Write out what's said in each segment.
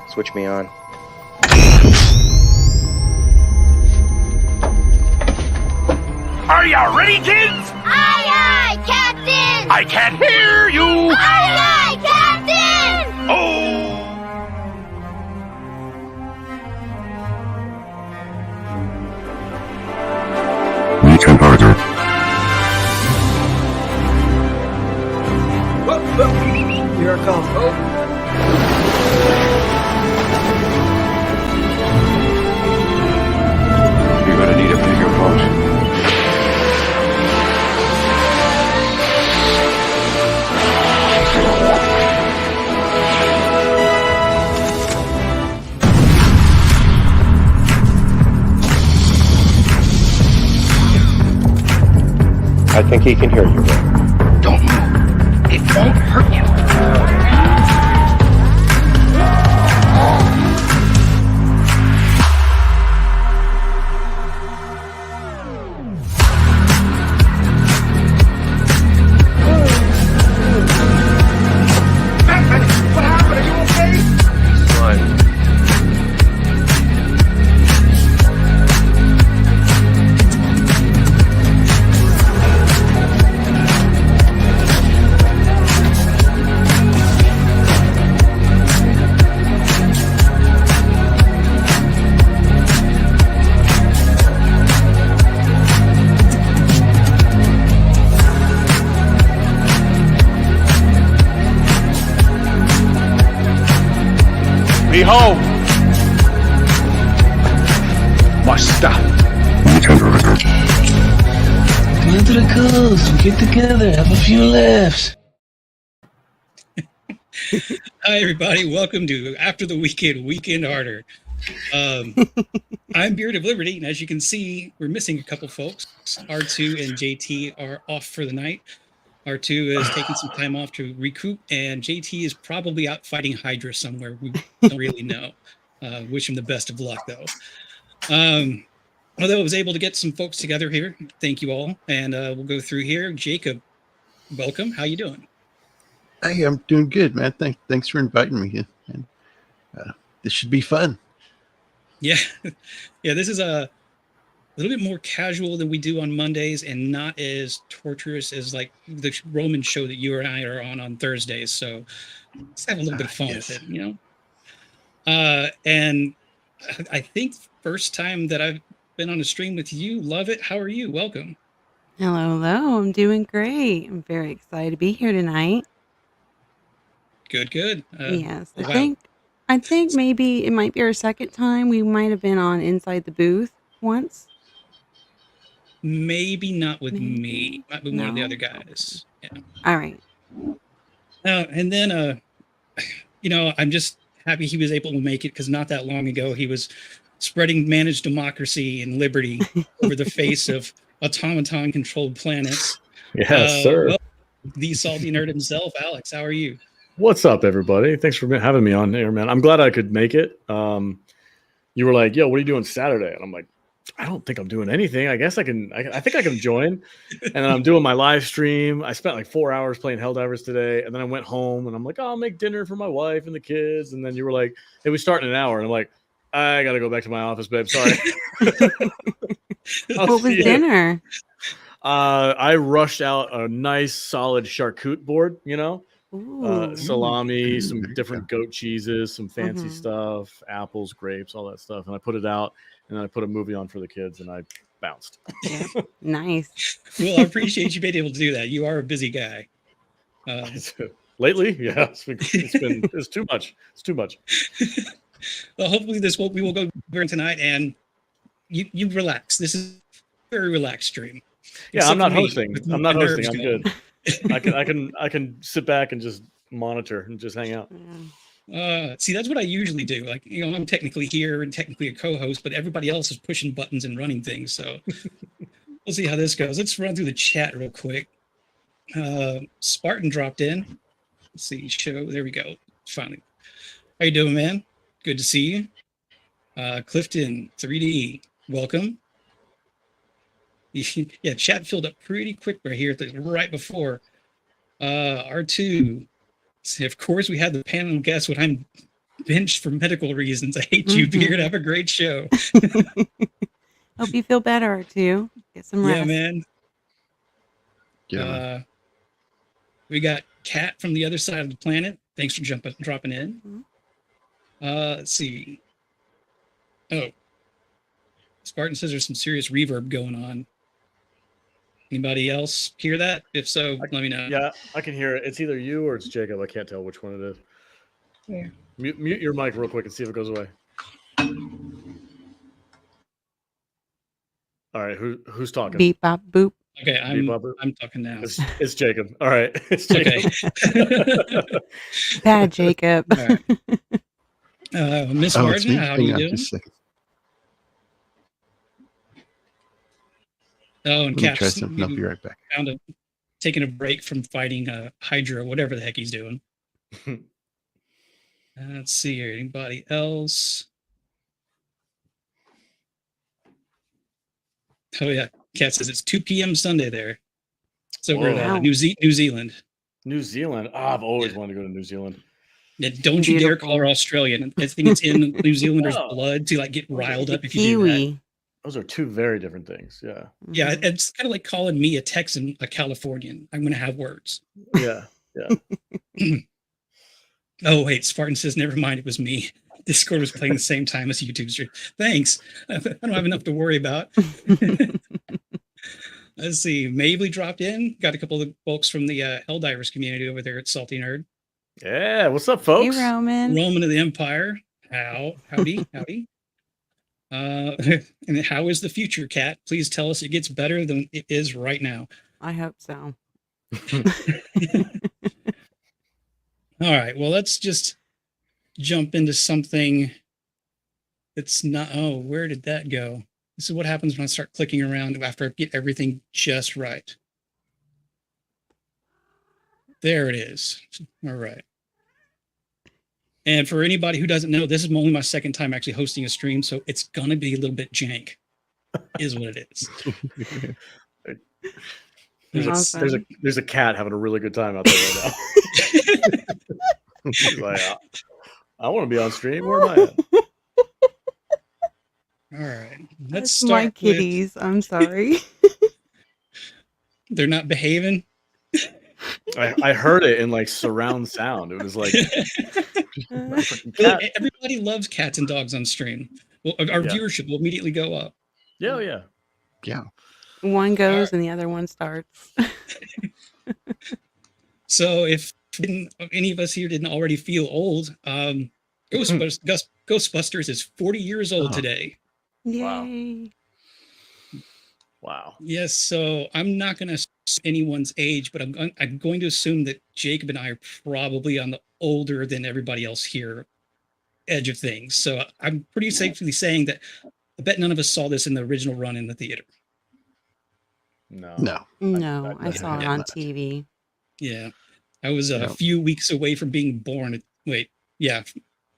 Switch me on. Are you ready, kids? Aye, aye, Captain! I can't hear you! Aye, aye, Captain! Oh! Weekend Harder. Here I come. You're gonna need a bigger boat. I think he can hear you. Don't move. It won't hurt you. What happened? Are you okay? Fine. Behold! My stuff. Weekend Harder. Come into the coast, we get together, have a few laughs. Hi, everybody. Welcome to After the Weekend, Weekend Harder. I'm Beard of Liberty, and as you can see, we're missing a couple folks. R2 and JT are off for the night. R2 is taking some time off to recoup, and JT is probably out fighting Hydra somewhere. We don't really know. Wish him the best of luck, though. Although I was able to get some folks together here, thank you all, and we'll go through here. Jacob, welcome. How you doing? Hey, I'm doing good, man. Thanks for inviting me. And this should be fun. Yeah, yeah. This is a little bit more casual than we do on Mondays, and not as torturous as like the Roman show that you and I are on Thursdays. So let's have a little bit of fun Yes. with it, you know. And I think first time that I've been on a stream with you. Love it. How are you? Welcome. Hello, hello. I'm doing great. I'm very excited to be here tonight. Good, good. Yes, Wow. I think maybe it might be our second time. We might have been on Inside the Booth once. Maybe not with me. Maybe. Might be one of the No? other guys. Yeah. All right. And then, you know, I'm just happy he was able to make it, because not that long ago he was spreading managed democracy and liberty over the face of automaton-controlled planets. Yes, sir. Well, the salty nerd himself, Alex. How are you? What's up, everybody? Thanks for having me on here, man. I'm glad I could make it. You were like, "Yo, what are you doing Saturday?" And I'm like, "I don't think I'm doing anything. I guess I can. I think I can join." And then I'm doing my live stream. I spent like 4 hours playing Helldivers today, and then I went home and I'm like, "Oh, I'll make dinner for my wife and the kids." And then you were like, "Hey, we start in an hour," and I'm like, "I gotta go back to my office, babe. Sorry." What was dinner? I rushed out a nice, solid charcuterie board. You know. Ooh. Salami, some There you different goat cheeses, some fancy Mhm. stuff, apples, grapes, all that stuff. And I put it out, and then I put a movie on for the kids, and I bounced. Yeah. Nice. Well, I appreciate you being able to do that. You are a busy guy. Lately, yeah, it's too much. It's too much. Well, hopefully we will go over tonight, and you relax. This is a very relaxed stream. Yeah, Except I'm not for me, hosting. with I'm my not hosting. nerves I'm going. good. I can sit back and just monitor and just hang out. See, that's what I usually do. Like, you know, I'm technically here and technically a co-host, but everybody else is pushing buttons and running things. So we'll see how this goes. Let's run through the chat real quick. Spartan dropped in. Let's see, show. There we go. Finally. How you doing, man? Good to see you. Clifton 3D, welcome. Yeah, chat filled up pretty quick right here, right before. R2. Of course, we had the panel guess what I'm benched for medical reasons. I hate you, Beard. Have a great show. Hope you feel better too. Get some rest. Yeah, man. Yeah, man. We got Kat from the other side of the planet. Thanks for dropping in. Mhm. Let's see. Oh, Spartan says there's some serious reverb going on. Anybody else hear that? If so, let me know. Yeah, I can hear it. It's either you or it's Jacob. I can't tell which one it is. Yeah. Mute your mic real quick and see if it goes away. All right, who's talking? Beep bop boop. Okay, Beep, bop, boop. I'm talking now. It's Jacob. All right, it's Jacob. Okay. Bad Jacob. All right. Miss Oh, it's Martin, me. how are Hang you on doing? just a second. Oh, and Let me Caps try something. I'll be right back. taking a break from fighting Hydra, whatever the heck he's doing. Let's see here. Anybody else? Oh yeah, Cat says it's 2 p.m. Sunday there. So we're Whoa. at New Zealand. New Zealand. Oh, I've always wanted to go to New Zealand. Yeah, don't you dare call her Australian. I think it's in New Zealanders' No. blood to like get riled up if you do that. Kiwi. Those are two very different things. Yeah. Yeah, Mhm. it's kind of like calling me a Texan a Californian. I'm going to have words. Yeah. Yeah. Oh wait, Spartan says never mind. It was me. Discord was playing the same time as YouTube stream. Thanks. I don't have enough to worry about. Let's see. Mably dropped in. Got a couple of folks from the Helldivers community over there at Salty Nerd. Yeah. What's up, Hey, folks? Roman. Roman of the Empire. Howdy. And how is the future, Cat? Please tell us it gets better than it is right now. I hope so. All right. Well, let's just jump into something that's not. Oh, where did that go? This is what happens when I start clicking around after I get everything just right. There it is. All right. And for anybody who doesn't know, this is only my second time actually hosting a stream, so it's gonna be a little bit jank, is what it is. There's a cat having a really good time out there right now. She's like, I want to be on stream. Where am I at? All right. Let's That's start my with- kitties. I'm sorry. They're not behaving. I heard it in like surround sound. It was like Well, everybody loves cats and dogs on stream. Well, our Yeah. viewership will immediately go up. yeah. Yeah. One goes and the other one starts. So if any of us here didn't already feel old, Ghostbusters is 40 years old Oh. today. Yay. Wow. Yes, so I'm not going to assume anyone's age, but I'm going to assume that Jacob and I are probably on the older than everybody else here edge of things. So I'm pretty safely saying that I bet none of us saw this in the original run in the theater. No. No. No, I definitely saw it did on not. TV. Yeah. I was a No. few weeks away from being born. Wait, yeah.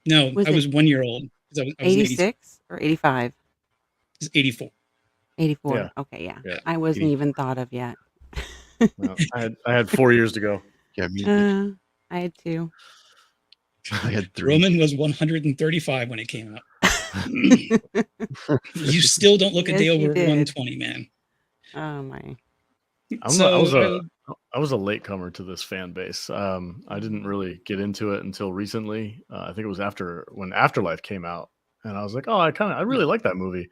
No, Was I it was 1 year old. I was 86 or 85? 84. 84. Yeah. Okay, yeah. Yeah. I wasn't 80. even thought of yet. No. I had 4 years to go. Yeah, me, I had two. I had 3. Roman was 135 when it came out. You still don't look a day Yes, you over did. 120, man. Oh my. I was a latecomer to this fan base. I didn't really get into it until recently. I think it was when Afterlife came out, and I was like, oh, I really like that movie.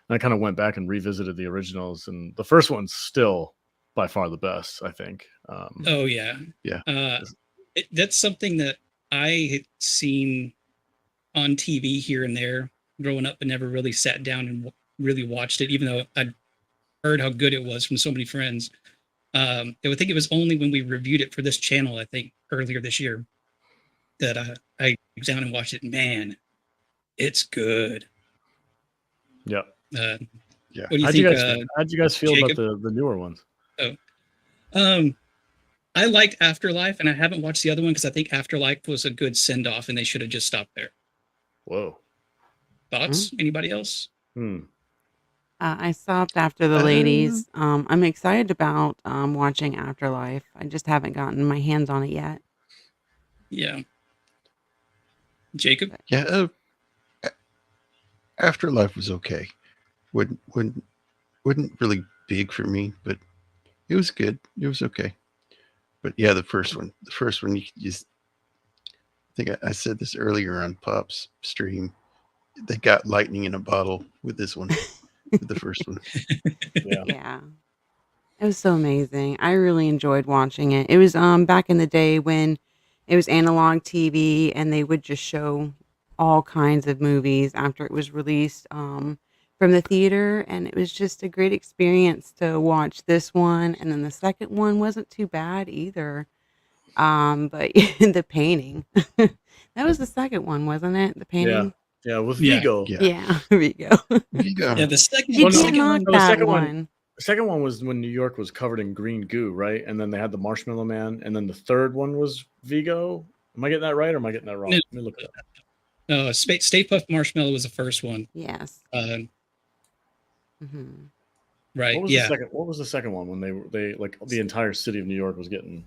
And I kind of went back and revisited the originals, and the first one's still by far the best, I think. Oh, yeah. Yeah. That's something that I had seen on TV here and there growing up, but never really sat down and really watched it, even though I'd heard how good it was from so many friends. I would think it was only when we reviewed it for this channel, I think earlier this year, that I sat down and watched it. Man, it's good. Yeah. Yeah. What do you How'd think? you guys feel Jacob? about the newer ones? I liked Afterlife, and I haven't watched the other one because I think Afterlife was a good send off, and they should have just stopped there. Whoa. Thoughts? Anybody else? I stopped after the ladies. I'm excited about watching Afterlife. I just haven't gotten my hands on it yet. Yeah. Jacob? Yeah, Afterlife was okay. Wouldn't really big for me, but it was good. It was okay. But yeah, the first one, you just I think I said this earlier on Pop's stream. They got lightning in a bottle with this one, with the first one. Yeah. Yeah. It was so amazing. I really enjoyed watching it. It was back in the day when it was analog TV and they would just show all kinds of movies after it was released from the theater, and it was just a great experience to watch this one, and then the second one wasn't too bad either. But the painting. That was the second one, wasn't it? The Yeah. painting? Yeah. With Yeah. Vigo. Yeah. Yeah, Vigo. Vigo. Yeah, the second, He Well, the no, did second knock one the that second one. one- The second one was when New York was covered in green goo, right? And then they had the Marshmallow Man, and then the third one was Vigo. Am I getting that right, or am I getting that wrong? No. Let me look it up. Stay Puft Marshmallow was the first one. Yes. Uh, Mhm. right. What was Yeah. the second? What was the second one when they like the entire city of New York was getting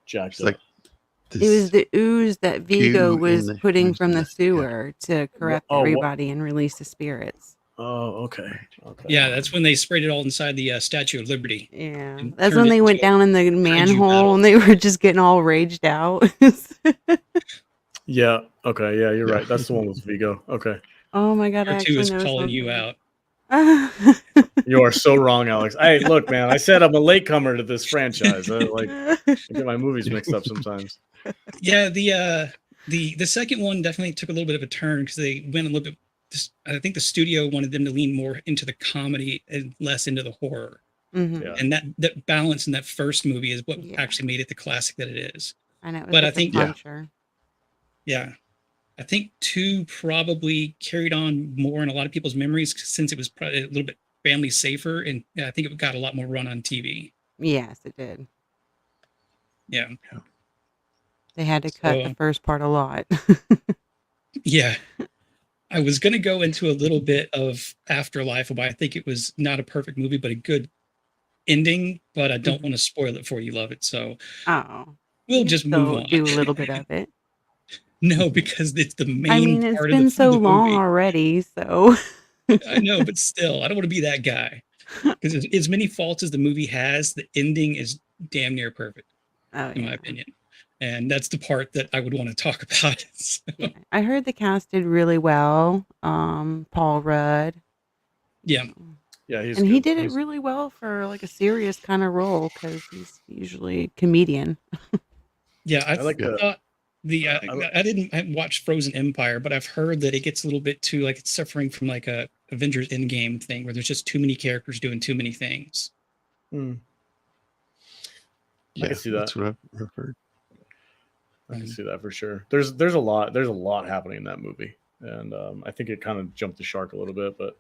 jacked It's up? like It was the ooze that Vigo goo in was the putting ooze from in the the- sewer to corrupt oh, what- everybody and release the spirits. Oh, okay. Okay. Yeah, that's when they sprayed it all inside the Statue of Liberty. Yeah. And That's turned when it they went into a down in the kaiju manhole battle. and they were just getting all raged out. Yeah. Okay. Yeah, you're Yeah. right. That's the one with Vigo. Okay. Oh my god, I Part two actually is know calling you out. something. You are so wrong, Alex. Hey, look, man. I said I'm a latecomer to this franchise. I get my movies mixed up sometimes. Yeah, the second one definitely took a little bit of a turn because they went a little bit. I think the studio wanted them to lean more into the comedy and less into the horror. Mhm. Yeah. And that balance in that first movie is what Yeah. actually made it the classic that it is. I know it was But I like a think- Yeah. puncher. Yeah. I think 2 probably carried on more in a lot of people's memories since it was probably a little bit family safer. And I think it got a lot more run on TV. Yes, it did. Yeah. They had to cut So- the first part a lot. Yeah. I was going to go into a little bit of Afterlife, why I think it was not a perfect movie, but a good ending. But I don't want to spoil it for you, love it. So Oh. we'll just move So on. do a little bit of it. No, because it's the main I mean, it's part of been so the long movie. already, so I know, but still, I don't want to be that guy. Because as many faults as the movie has, the ending is damn near perfect, oh, in my yeah. opinion. And that's the part that I would want to talk about. So, Yeah. I heard the cast did really well. Paul Rudd. yeah. Yeah, he's And he good. did it He's- really well for like a serious kind of role because he's usually a comedian. Yeah, I, I like the- thought the I I haven't watched Frozen Empire, but I've heard that it gets a little bit too like it's suffering from like a Avengers Endgame thing where there's just too many characters doing too many things. Hmm. Yeah, can see that's that. what I've heard. I can see that for sure. There's a lot happening in that movie, and I think it kind of jumped the shark a little bit. But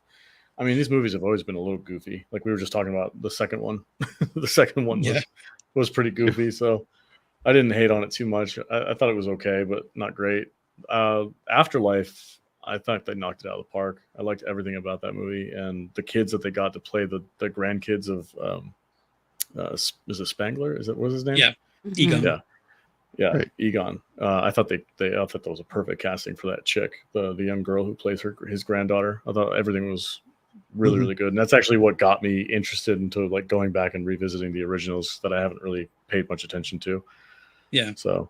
I mean, these movies have always been a little goofy. Like we were just talking about the second one. The second one Yeah. was pretty goofy, so I didn't hate on it too much. I thought it was okay, but not great. Afterlife, I thought they knocked it out of the park. I liked everything about that movie, and the kids that they got to play the grandkids of is it Spangler? What was his name? Yeah. Egon. Yeah. Yeah, Right. Egon. I thought I thought that was a perfect casting for that chick, the young girl who plays his granddaughter. I thought everything was really, really good, and that's actually what got me interested into like going back and revisiting the originals that I haven't really paid much attention to. Yeah. So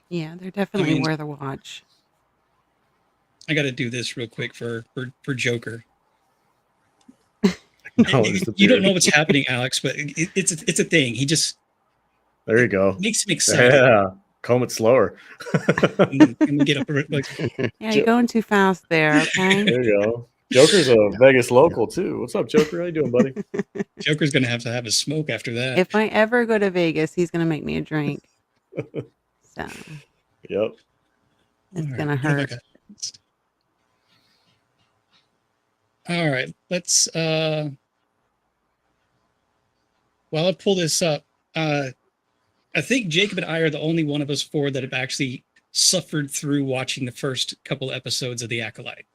Yeah, they're definitely mean- worth a watch. I got to do this real quick for Joker. acknowledge the You don't beard. know what's happening, Alex, but it's a thing. He just There you go. makes him excited. Yeah, comb it slower. and we get up like, Yeah, you're going too fast there, okay? There you go. Joker's a Vegas local too. What's up, Joker? How you doing, buddy? Joker's gonna have to have a smoke after that. If I ever go to Vegas, he's going to make me a drink. So Yep. it's All going to right, what have I hurt. got next? All right, let's while I pull this up, I think Jacob and I are the only one of us four that have actually suffered through watching the first couple episodes of The Acolyte.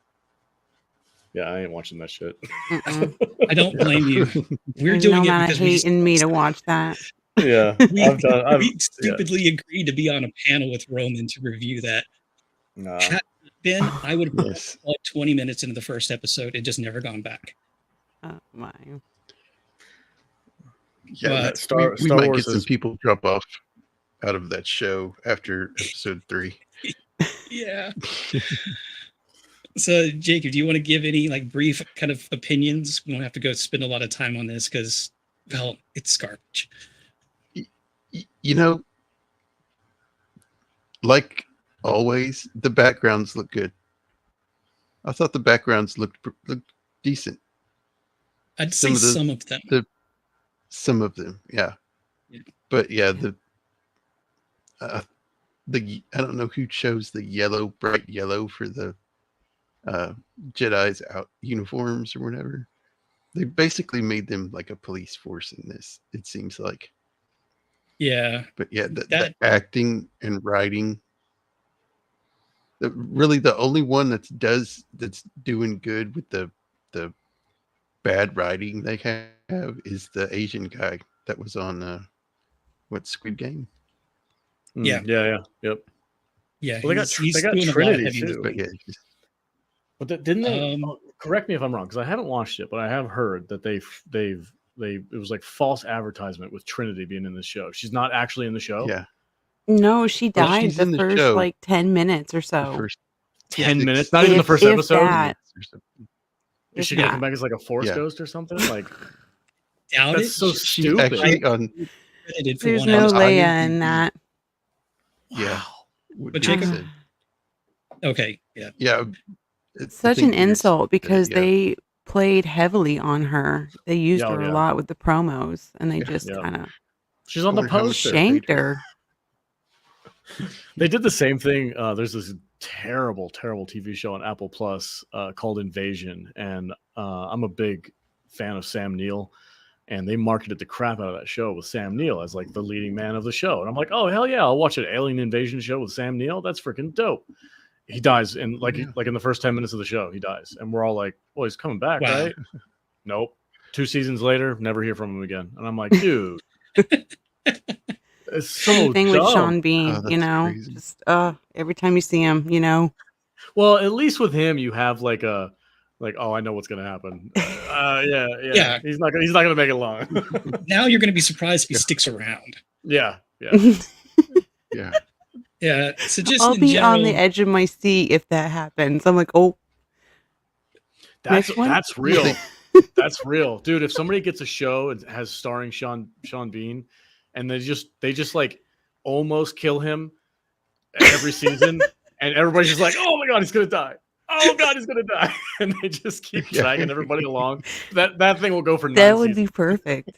Yeah, I ain't watching that shit. Mm-mm. I don't blame you. We're There's doing no it amount because of we hate just, in me to watch that. Yeah, We, I've done. we Yeah. stupidly agreed to be on a panel with Roman to review that. Nah. Had it been, I would have Yes. like 20 minutes into the first episode and just never gone back. Oh my. Yeah, But Star we might Wars get some is people drop off out of that show after episode 3. yeah. So, Jacob, do you want to give any like brief kind of opinions? We don't have to go spend a lot of time on this because, well, it's garbage. You know, like always, the backgrounds look good. I thought the backgrounds looked decent. I'd say some of them. Some of them, yeah. But yeah, the I don't know who chose the bright yellow for the Jedi's out uniforms or whatever. They basically made them like a police force in this, it seems like. Yeah. But yeah, the acting and writing, really the only one that's doing good with the bad writing they have is the Asian guy that was on Squid Game. Yeah. Yep. Yeah. Well, He's they got doing Trinity a lot of heavy too. But yeah, But didn't they? Correct me if I'm wrong, because I haven't watched it, but I have heard that it was like false advertisement with Trinity being in the show. She's not actually in the show. yeah. No, she Well, died she's the in the first show. like 10 minutes or The so. first 10 minutes, not even the If- first if episode. that. Is she If gonna that. come back as like a force Yeah. ghost or something? Like Doubt that's it. so She stupid. actually on Credited for There's one no episode. Leia in IMDb. that. Yeah. But Jacob- Okay. Yeah. Yeah. Such an insult because yeah. they played heavily on her. They used Yeah, her yeah. a lot with the promos, and they just Yeah. kind of She's on the Wonder how much poster. they paid shanked her. They did the same thing. There's this terrible TV show on Apple Plus called Invasion, and I'm a big fan of Sam Neill, and they marketed the crap out of that show with Sam Neill as like the leading man of the show. And I'm like, oh hell yeah, I'll watch an alien invasion show with Sam Neill. That's freaking dope. He dies in like in the first 10 minutes of the show, he dies, and we're all like, well, he's coming back, Wow. right? Nope. 2 seasons later, never hear from him again. And I'm like, dude. It's so Same thing with dumb. Sean Bean, Oh, you that's know, crazy. just every time you see him, you know. Well, at least with him, you have like oh, I know what's gonna happen. Yeah. He's not gonna make it long. Now you're going to be surprised if he sticks around. yeah. Yeah. Yeah. So just I'll in be general, on the edge of my seat if that happens. I'm like, oh, Next one? That's real. That's real, dude. If somebody gets a show and has starring Sean Bean, and they just like almost kill him every season, and everybody's just like, oh my god, he's gonna die. Oh god, he's gonna die, and they just keep dragging everybody along. That thing will go for 9 that would seasons. be perfect.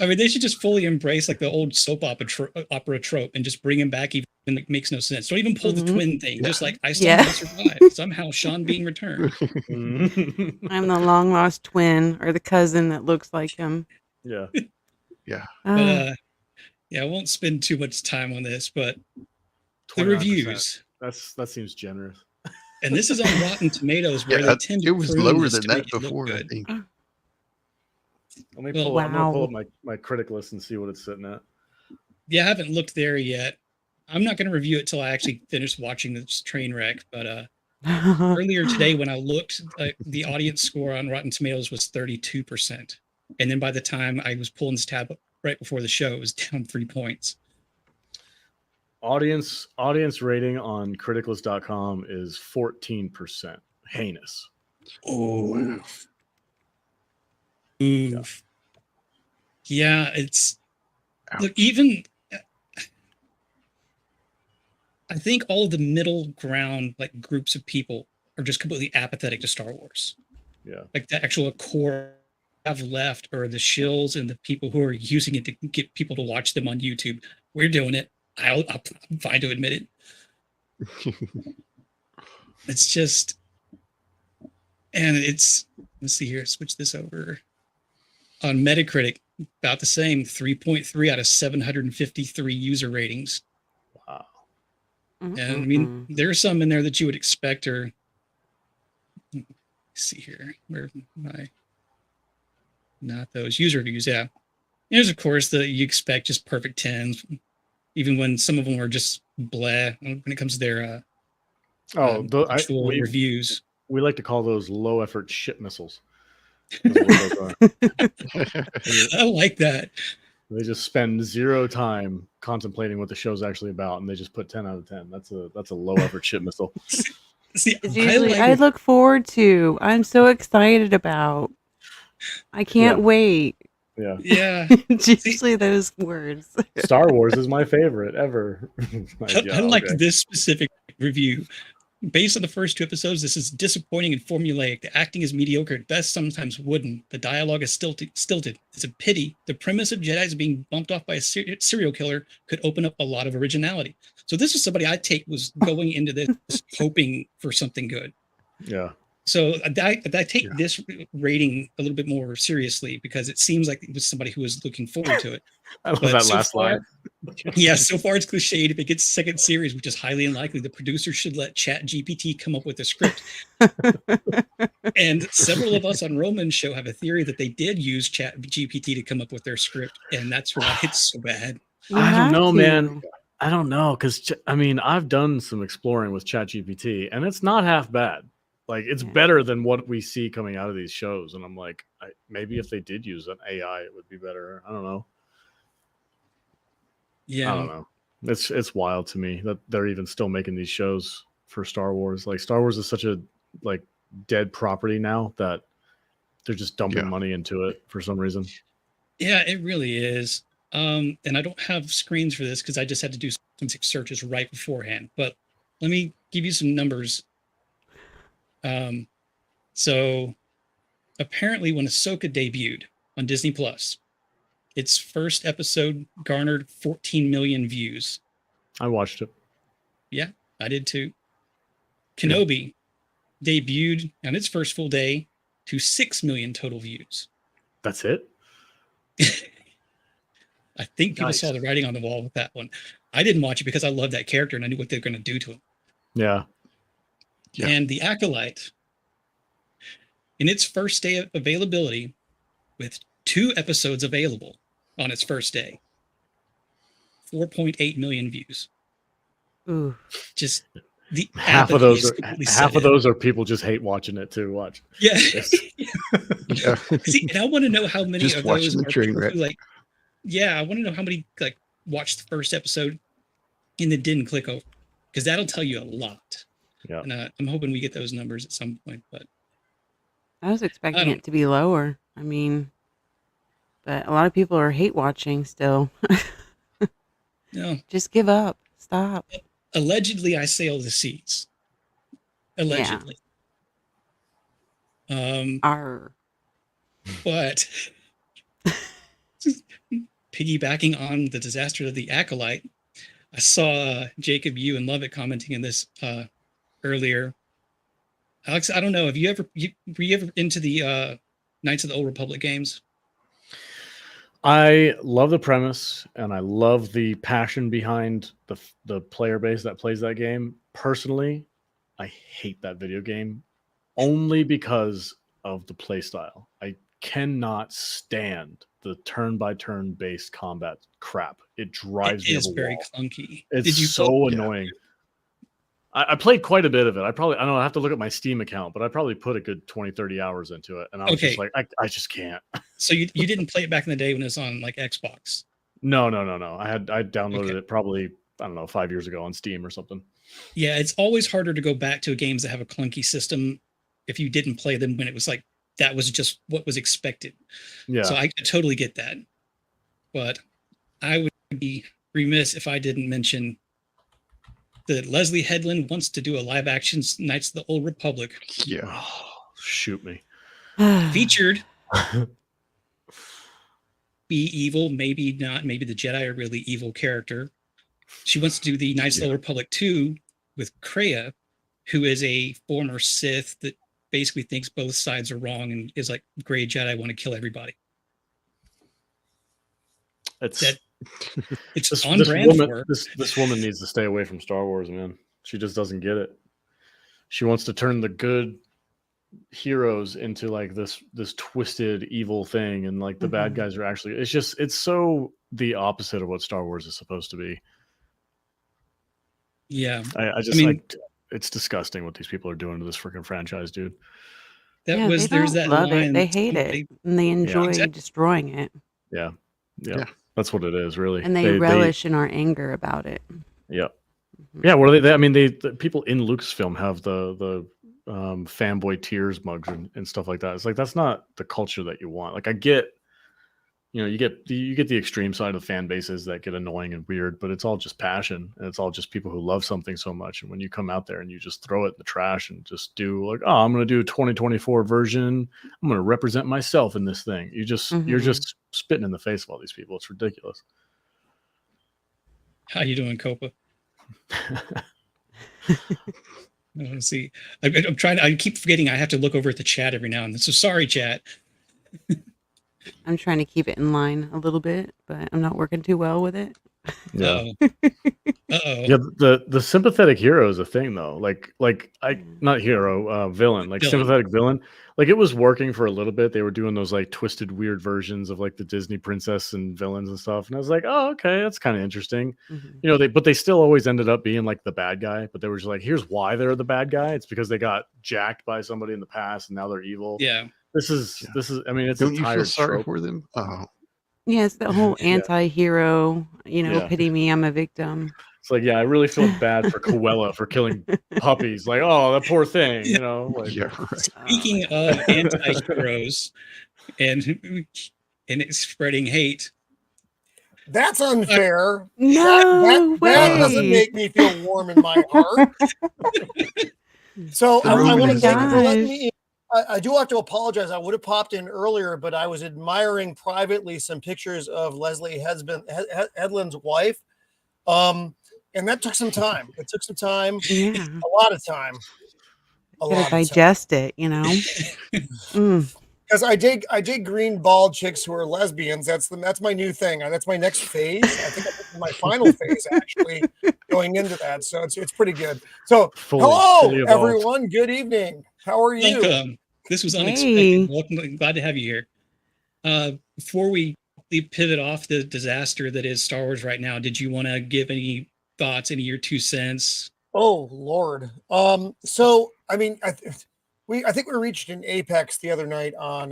I mean, they should just fully embrace like the old soap opera trope and just bring him back even when it makes no sense. Don't even pull the twin thing. Just like, I somehow survived. Somehow Sean Bean returned. I'm the long lost twin or the cousin that looks like him. Yeah. Yeah. But, yeah, I won't spend too much time on this, but the 29%. reviews. That seems generous. And this is on Rotten Tomatoes, where Yeah, they tend to it was prune lower this than to that make it look before, I good. think. I'm gonna Wow. pull up my critic list and see what it's sitting at. Yeah, I haven't looked there yet. I'm not going to review it till I actually finish watching this train wreck. But earlier today, when I looked, the audience score on Rotten Tomatoes was 32%, and then by the time I was pulling this tab up right before the show, it was down 3 points. Audience rating on criticlist.com is 14%. Heinous. Oh, oof. Yeah, it's look, even I think all of the middle ground like groups of people are just completely apathetic to Star Wars. Yeah. Like the actual core have left are the shills and the people who are using it to get people to watch them on YouTube. We're doing it. I'm fine to admit it. It's just, and it's, let's see here, switch this over. On Metacritic, about the same, 3.3 out of 753 user ratings. Wow. And I mean, there are some in there that you would expect are, let's see here, where my, not those user reviews, yeah. There's, of course, you expect just perfect 10s, even when some of them are just blah when it comes to their actual reviews. We like to call those low effort shit missiles. That's what those are. I like that. They just spend zero time contemplating what the show's actually about, and they just put 10 out of 10. That's a low effort shit missile. See, It's usually I look forward to. I'm so excited about. I can't wait. Yeah. Yeah. It's usually those words. Star Wars is my favorite ever. I like this specific review. Based on the first 2 episodes, this is disappointing and formulaic. The acting is mediocre at best, sometimes wooden. The dialogue is stilted. It's a pity. The premise of Jedi's being bumped off by a serial killer could open up a lot of originality. So this is somebody I take was going into this hoping for something good. Yeah. So I take this rating a little bit more seriously because it seems like it was somebody who was looking forward to it. I love that last line. Yeah, so far it's cliched. If it gets a second series, which is highly unlikely, the producer should let ChatGPT come up with a script. And several of us on Roman's show have a theory that they did use ChatGPT to come up with their script, and that's why it's so bad. I don't know, man. I don't know, because I mean, I've done some exploring with ChatGPT, and it's not half bad. Like, it's better than what we see coming out of these shows, and I'm like, maybe if they did use an AI, it would be better. I don't know. Yeah, I don't know. It's wild to me that they're even still making these shows for Star Wars. Like, Star Wars is such a dead property now that they're just dumping money into it for some reason. Yeah, it really is. And I don't have screens for this because I just had to do some searches right beforehand. But let me give you some numbers. So apparently when Ahsoka debuted on Disney Plus, its first episode garnered 14 million views. I watched it. Yeah, I did too. Kenobi debuted on its first full day to 6 million total views. That's it? I think people saw the writing on the wall with that one. I didn't watch it because I love that character and I knew what they were going to do to him. Yeah. And the Acolyte, in its first day of availability, with 2 episodes available on its first day, 4.8 million views. Ooh. Just the half of those are people just hate watching it too. Watch. Yeah. Yeah. See, and I want to know how many Just of watching those the are train people wreck. who, I want to know how many watched the first episode and then didn't click over, because that'll tell you a lot. Yeah. And I'm hoping we get those numbers at some point, but I was expecting it to be lower. I mean, but a lot of people are hate watching still. no. Just give up. Stop. Allegedly, I sailed the seas. Allegedly. Arr. But piggybacking on the disaster of the Acolyte, I saw Jacob, you and Lovett commenting in this earlier. Alex, I don't know. Were you ever into the Knights of the Old Republic games? I love the premise and I love the passion behind the player base that plays that game. Personally, I hate that video game only because of the play style. I cannot stand the turn-by-turn based combat crap. It drives me up a wall. It is very clunky. It's so annoying. I played quite a bit of it. I don't know, I have to look at my Steam account, but I probably put a good 20, 30 hours into it. And I was just like, I just can't. So you didn't play it back in the day when it was on Xbox? No. I downloaded it probably, I don't know, 5 years ago on Steam or something. Yeah, it's always harder to go back to games that have a clunky system if you didn't play them when it was that was just what was expected. Yeah. So I totally get that. But I would be remiss if I didn't mention that Leslie Headland wants to do a live action Knights of the Old Republic. Yeah. Oh, shoot me. Featured be evil, maybe not. Maybe the Jedi are really evil character. She wants to do the Knights of the Old Republic 2 with Kreia, who is a former Sith that basically thinks both sides are wrong and is like, Grey Jedi want to kill everybody. It's on brand for her. This woman needs to stay away from Star Wars, man. She just doesn't get it. She wants to turn the good heroes into like this twisted evil thing, and like the bad guys are actually. It's so the opposite of what Star Wars is supposed to be. Yeah, I just like it's disgusting what these people are doing to this freaking franchise, dude. There's that love line. it. They hate it, and they enjoy destroying it. Yeah, that's what it is, really. And they relish in our anger about it. Yeah, yeah. Well, I mean, the people in Lucasfilm have the fanboy tears mugs and stuff like that. It's like that's not the culture that you want. Like I get, you get the extreme side of fan bases that get annoying and weird, but it's all just passion, and it's all just people who love something so much. And when you come out there and you just throw it in the trash and just do like, oh, I'm going to do a 2024 version. I'm going to represent myself in this thing. You're just spitting in the face of all these people. It's ridiculous. How you doing, Copa? Let's see. I'm trying. I keep forgetting. I have to look over at the chat every now and then. So sorry, chat. I'm trying to keep it in line a little bit, but I'm not working too well with it. Yeah. Yeah. The sympathetic hero is a thing though. Like not hero, villain, like sympathetic villain. Like it was working for a little bit. They were doing those like twisted, weird versions of like the Disney princess and villains and stuff. And I was like, oh, okay, that's kind of interesting. But they still always ended up being like the bad guy. But they were just like, here's why they're the bad guy. It's because they got jacked by somebody in the past and now they're evil. Yeah. This is. I mean, it's Don't a you tired feel sorry trope. for them? Oh, Yeah, it's the whole anti-hero, pity me, I'm a victim. It's like, yeah, I really feel bad for Cruella for killing puppies. Like, oh, that poor thing, Like, yeah, right. Speaking of anti-heroes and it's spreading hate. That's unfair. No way. That doesn't make me feel warm in my heart. So I want to thank you for letting me in. I do have to apologize. I would have popped in earlier, but I was admiring privately some pictures of Leslie Headland's wife. And that took some time. It took some time. Yeah. A lot of time. Gotta digest it, Because I dig green bald chicks who are lesbians. That's my new thing. That's my next phase. I think I'm my final phase actually going into that. So it's pretty good. So hello everyone. Good evening. How are you? Welcome. This was unexpected. Welcome. Glad to have you here. Before we pivot off the disaster that is Star Wars right now, did you want to give any thoughts, any of your 2 cents? Oh Lord. So I mean, I think we reached an apex the other night on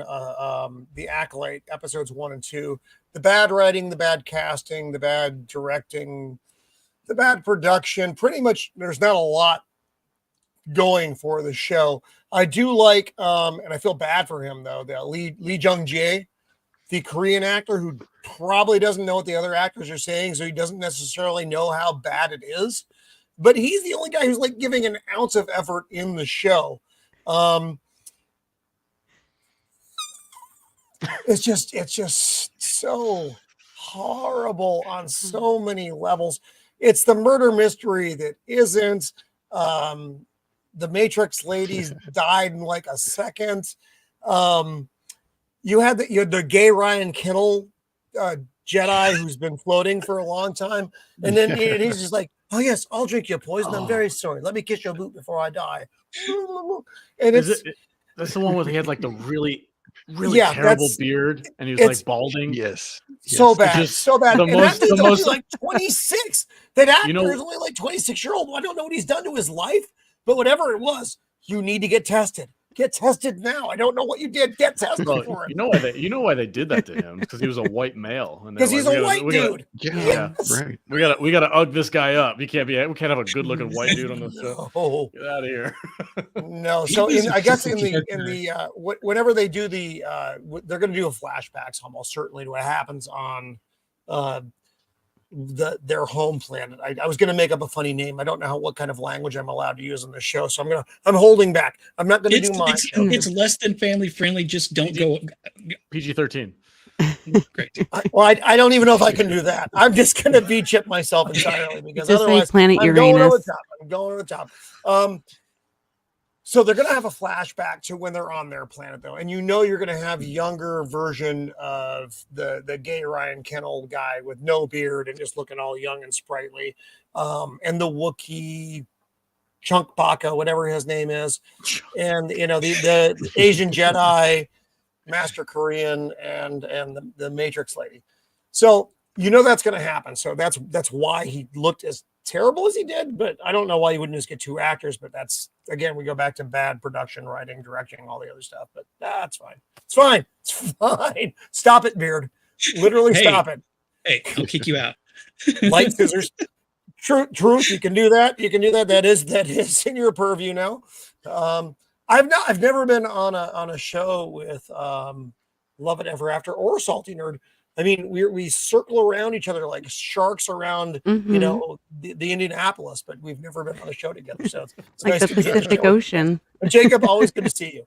the Acolyte episodes 1 and 2. The bad writing, the bad casting, the bad directing, the bad production. Pretty much, there's not a lot going for the show. I do like, and I feel bad for him though, the Lee Jung-jae, the Korean actor who probably doesn't know what the other actors are saying, so he doesn't necessarily know how bad it is. But he's the only guy who's like giving an ounce of effort in the show. It's just so horrible on so many levels. It's the murder mystery that isn't. The Matrix ladies died in like a second. You had the gay Ryan Kinnell Jedi who's been floating for a long time, and then he's just like, "Oh yes, I'll drink your poison. I'm very sorry. Let me kiss your boot before I die." And that's the one where he had like the really terrible beard, and he was like balding. Yes. So bad, so bad. And that dude's only like 26. That actor is only like 26-year-old. I don't know what he's done to his life, but whatever it was, you need to get tested. Get tested now. I don't know what you did. Get tested for it. You know why they did that to him? Because he was a white male. Because he's a white dude. Yeah, right. We gotta ugg this guy up. We can't have a good looking white dude on the show. Get out of here. No. So I guess in the whenever they do they're going to do a flashbacks almost certainly to what happens on their home planet. I was going to make up a funny name. I don't know what kind of language I'm allowed to use on the show, so I'm holding back. I'm not going to do mine. It's less than family friendly. Just don't go PG-13. Great. I don't even know if I can do that. I'm just going to V-chip myself entirely because just otherwise Planet I'm Uranus. going over the top. So they're going to have a flashback to when they're on their planet, though. And you're going to have younger version of the gay Ryan Kinnell guy with no beard and just looking all young and sprightly. And the Wookiee Chunk Baka, whatever his name is, and the Asian Jedi, Master Korean, and the Matrix lady. So that's going to happen. So that's why he looked as terrible as he did. But I don't know why you wouldn't just get 2 actors. But that's, again, we go back to bad production, writing, directing, all the other stuff. But that's fine. It's fine. It's fine. Stop it, Beard. Literally stop it. Hey, I'll kick you out. Light scissors. Truth. You can do that. You can do that. That is in your purview now. I've never been on a show with Love It Ever After or Salty Nerd. I mean, we circle around each other like sharks around, the Indianapolis, but we've never been on a show together. So it's like nice the to be on Pacific Ocean. And Jacob, always good to see you.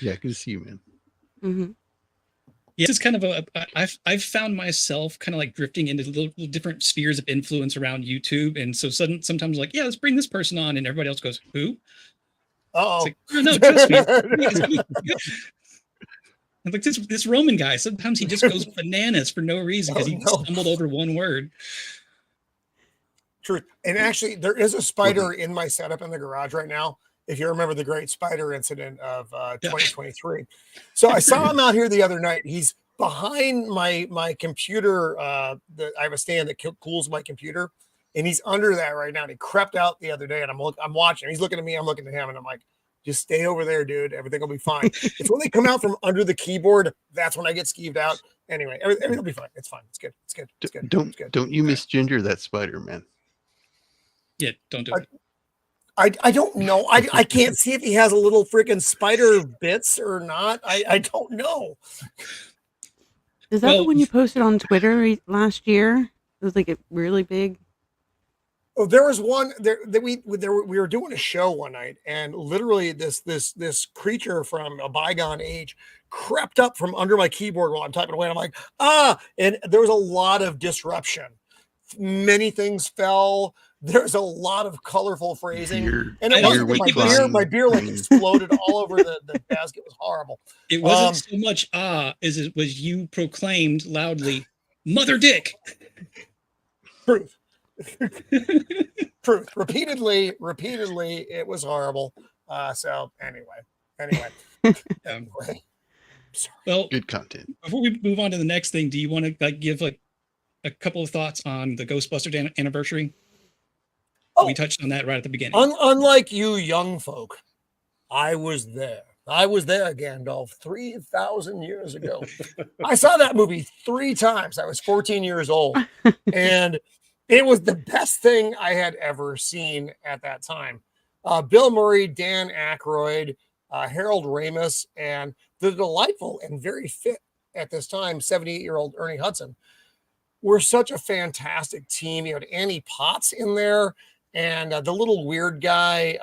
Yeah, good to see you, man. Mm-hmm. Yeah, it's kind of I've found myself kind of like drifting into little different spheres of influence around YouTube, and so sometimes like, yeah, let's bring this person on, and everybody else goes, who? Oh, like, no, trust me. Like this Roman guy, sometimes he just goes bananas for no reason because he stumbled over one word. Truth. And actually, there is a spider in my setup in the garage right now. If you remember the great spider incident of 2023. So I saw him out here the other night. He's behind my computer. I have a stand that cools my computer, and he's under that right now. And he crept out the other day, and I'm watching. He's looking at me. I'm looking at him, and I'm like, just stay over there, dude. Everything will be fine. It's when they come out from under the keyboard, that's when I get skeeved out. Anyway, everything will be fine. It's fine. It's good. It's good. It's good. Don't you misgender that spider, man. Yeah, don't do it. I don't know. I can't see if he has a little freaking spider bits or not. I don't know. Is that the one you posted on Twitter last year? It was like a really big. Oh, there was one there that we were doing a show one night, and literally this creature from a bygone age crept up from under my keyboard while I'm typing away. And I'm like, and there was a lot of disruption. Many things fell. There's a lot of colorful phrasing, and it wasn't my beer like exploded all over the desk. It was horrible. It wasn't so much as it was you proclaimed loudly, "Mother Dick." Truth. Truth. Repeatedly, it was horrible. So anyway. Sorry. Well, good content. Before we move on to the next thing, do you want to give like a couple of thoughts on the Ghostbusters anniversary? We touched on that right at the beginning. Unlike you young folk, I was there. Gandalf, 3,000 years ago. I saw that movie 3 times. I was 14 years old. And it was the best thing I had ever seen at that time. Bill Murray, Dan Aykroyd, Harold Ramis, and the delightful and very fit at this time 78-year-old Ernie Hudson were such a fantastic team. You had Annie Potts in there, and the little weird guy,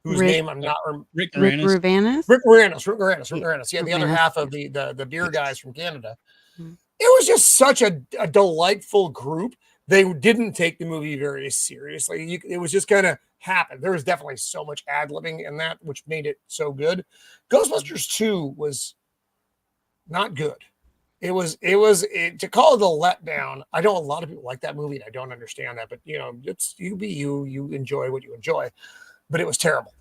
whose name I'm not. Rick Moranis. Rick Moranis. Yeah, the other half of the beer guys from Canada. It was just such a delightful group. They didn't take the movie very seriously. It was just kind of happened. There was definitely so much ad-libbing in that, which made it so good. Ghostbusters 2 was not good. It was to call it a letdown. I know a lot of people like that movie, and I don't understand that, but it's you enjoy what you enjoy, but it was terrible.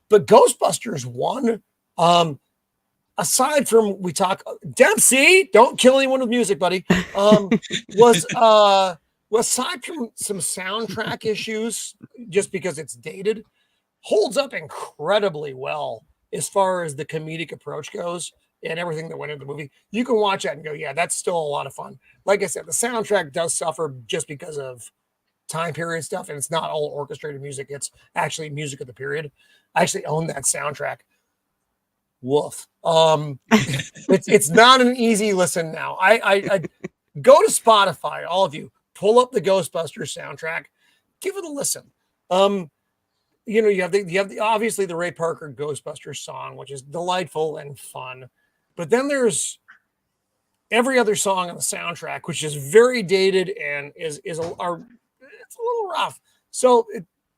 But Ghostbusters 1, aside from Dempsey, don't kill anyone with music, buddy. Was aside from some soundtrack issues, just because it's dated, holds up incredibly well as far as the comedic approach goes and everything that went into the movie. You can watch that and go, yeah, that's still a lot of fun. Like I said, the soundtrack does suffer just because of time period stuff, and it's not all orchestrated music. It's actually music of the period. I actually own that soundtrack. Woof. It's not an easy listen now. I go to Spotify, all of you, pull up the Ghostbusters soundtrack, give it a listen. You have the obviously the Ray Parker Ghostbusters song, which is delightful and fun, but then there's every other song on the soundtrack, which is very dated and it's a little rough. So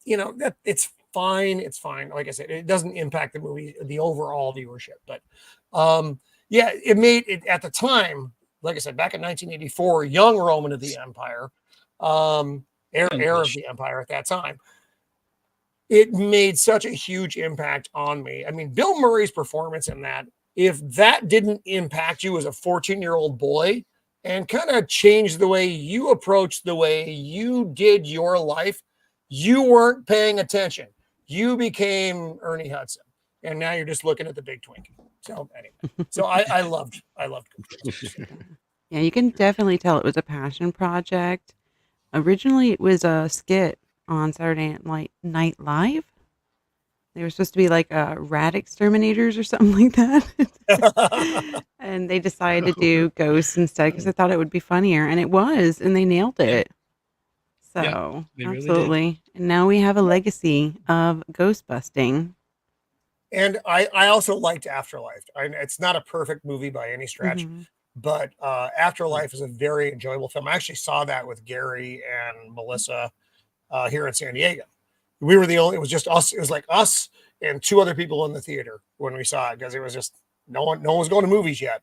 it's fine. It's fine. Like I said, it doesn't impact the movie, the overall viewership, but it made it at the time. Like I said, back in 1984, young Roman of the Empire. heir of the empire at that time. It made such a huge impact on me. I mean, Bill Murray's performance in that, if that didn't impact you as a 14-year-old boy and kind of change the way you approach the way you did your life, you weren't paying attention. You became Ernie Hudson, and now you're just looking at the big Twinkie. So anyway, so I loved Ghostbusters. Yeah, you can definitely tell it was a passion project. Originally, it was a skit on Saturday Night Live. They were supposed to be like rat exterminators or something like that. And they decided to do ghosts instead because they thought it would be funnier. And it was, and they nailed it. So, they really absolutely. And now we have a legacy of ghost busting. And I also liked Afterlife. It's not a perfect movie by any stretch, but Afterlife is a very enjoyable film. I actually saw that with Gary and Melissa here in San Diego. We were it was just us. It was like us and two other people in the theater when we saw it, because it was just no one was going to movies yet.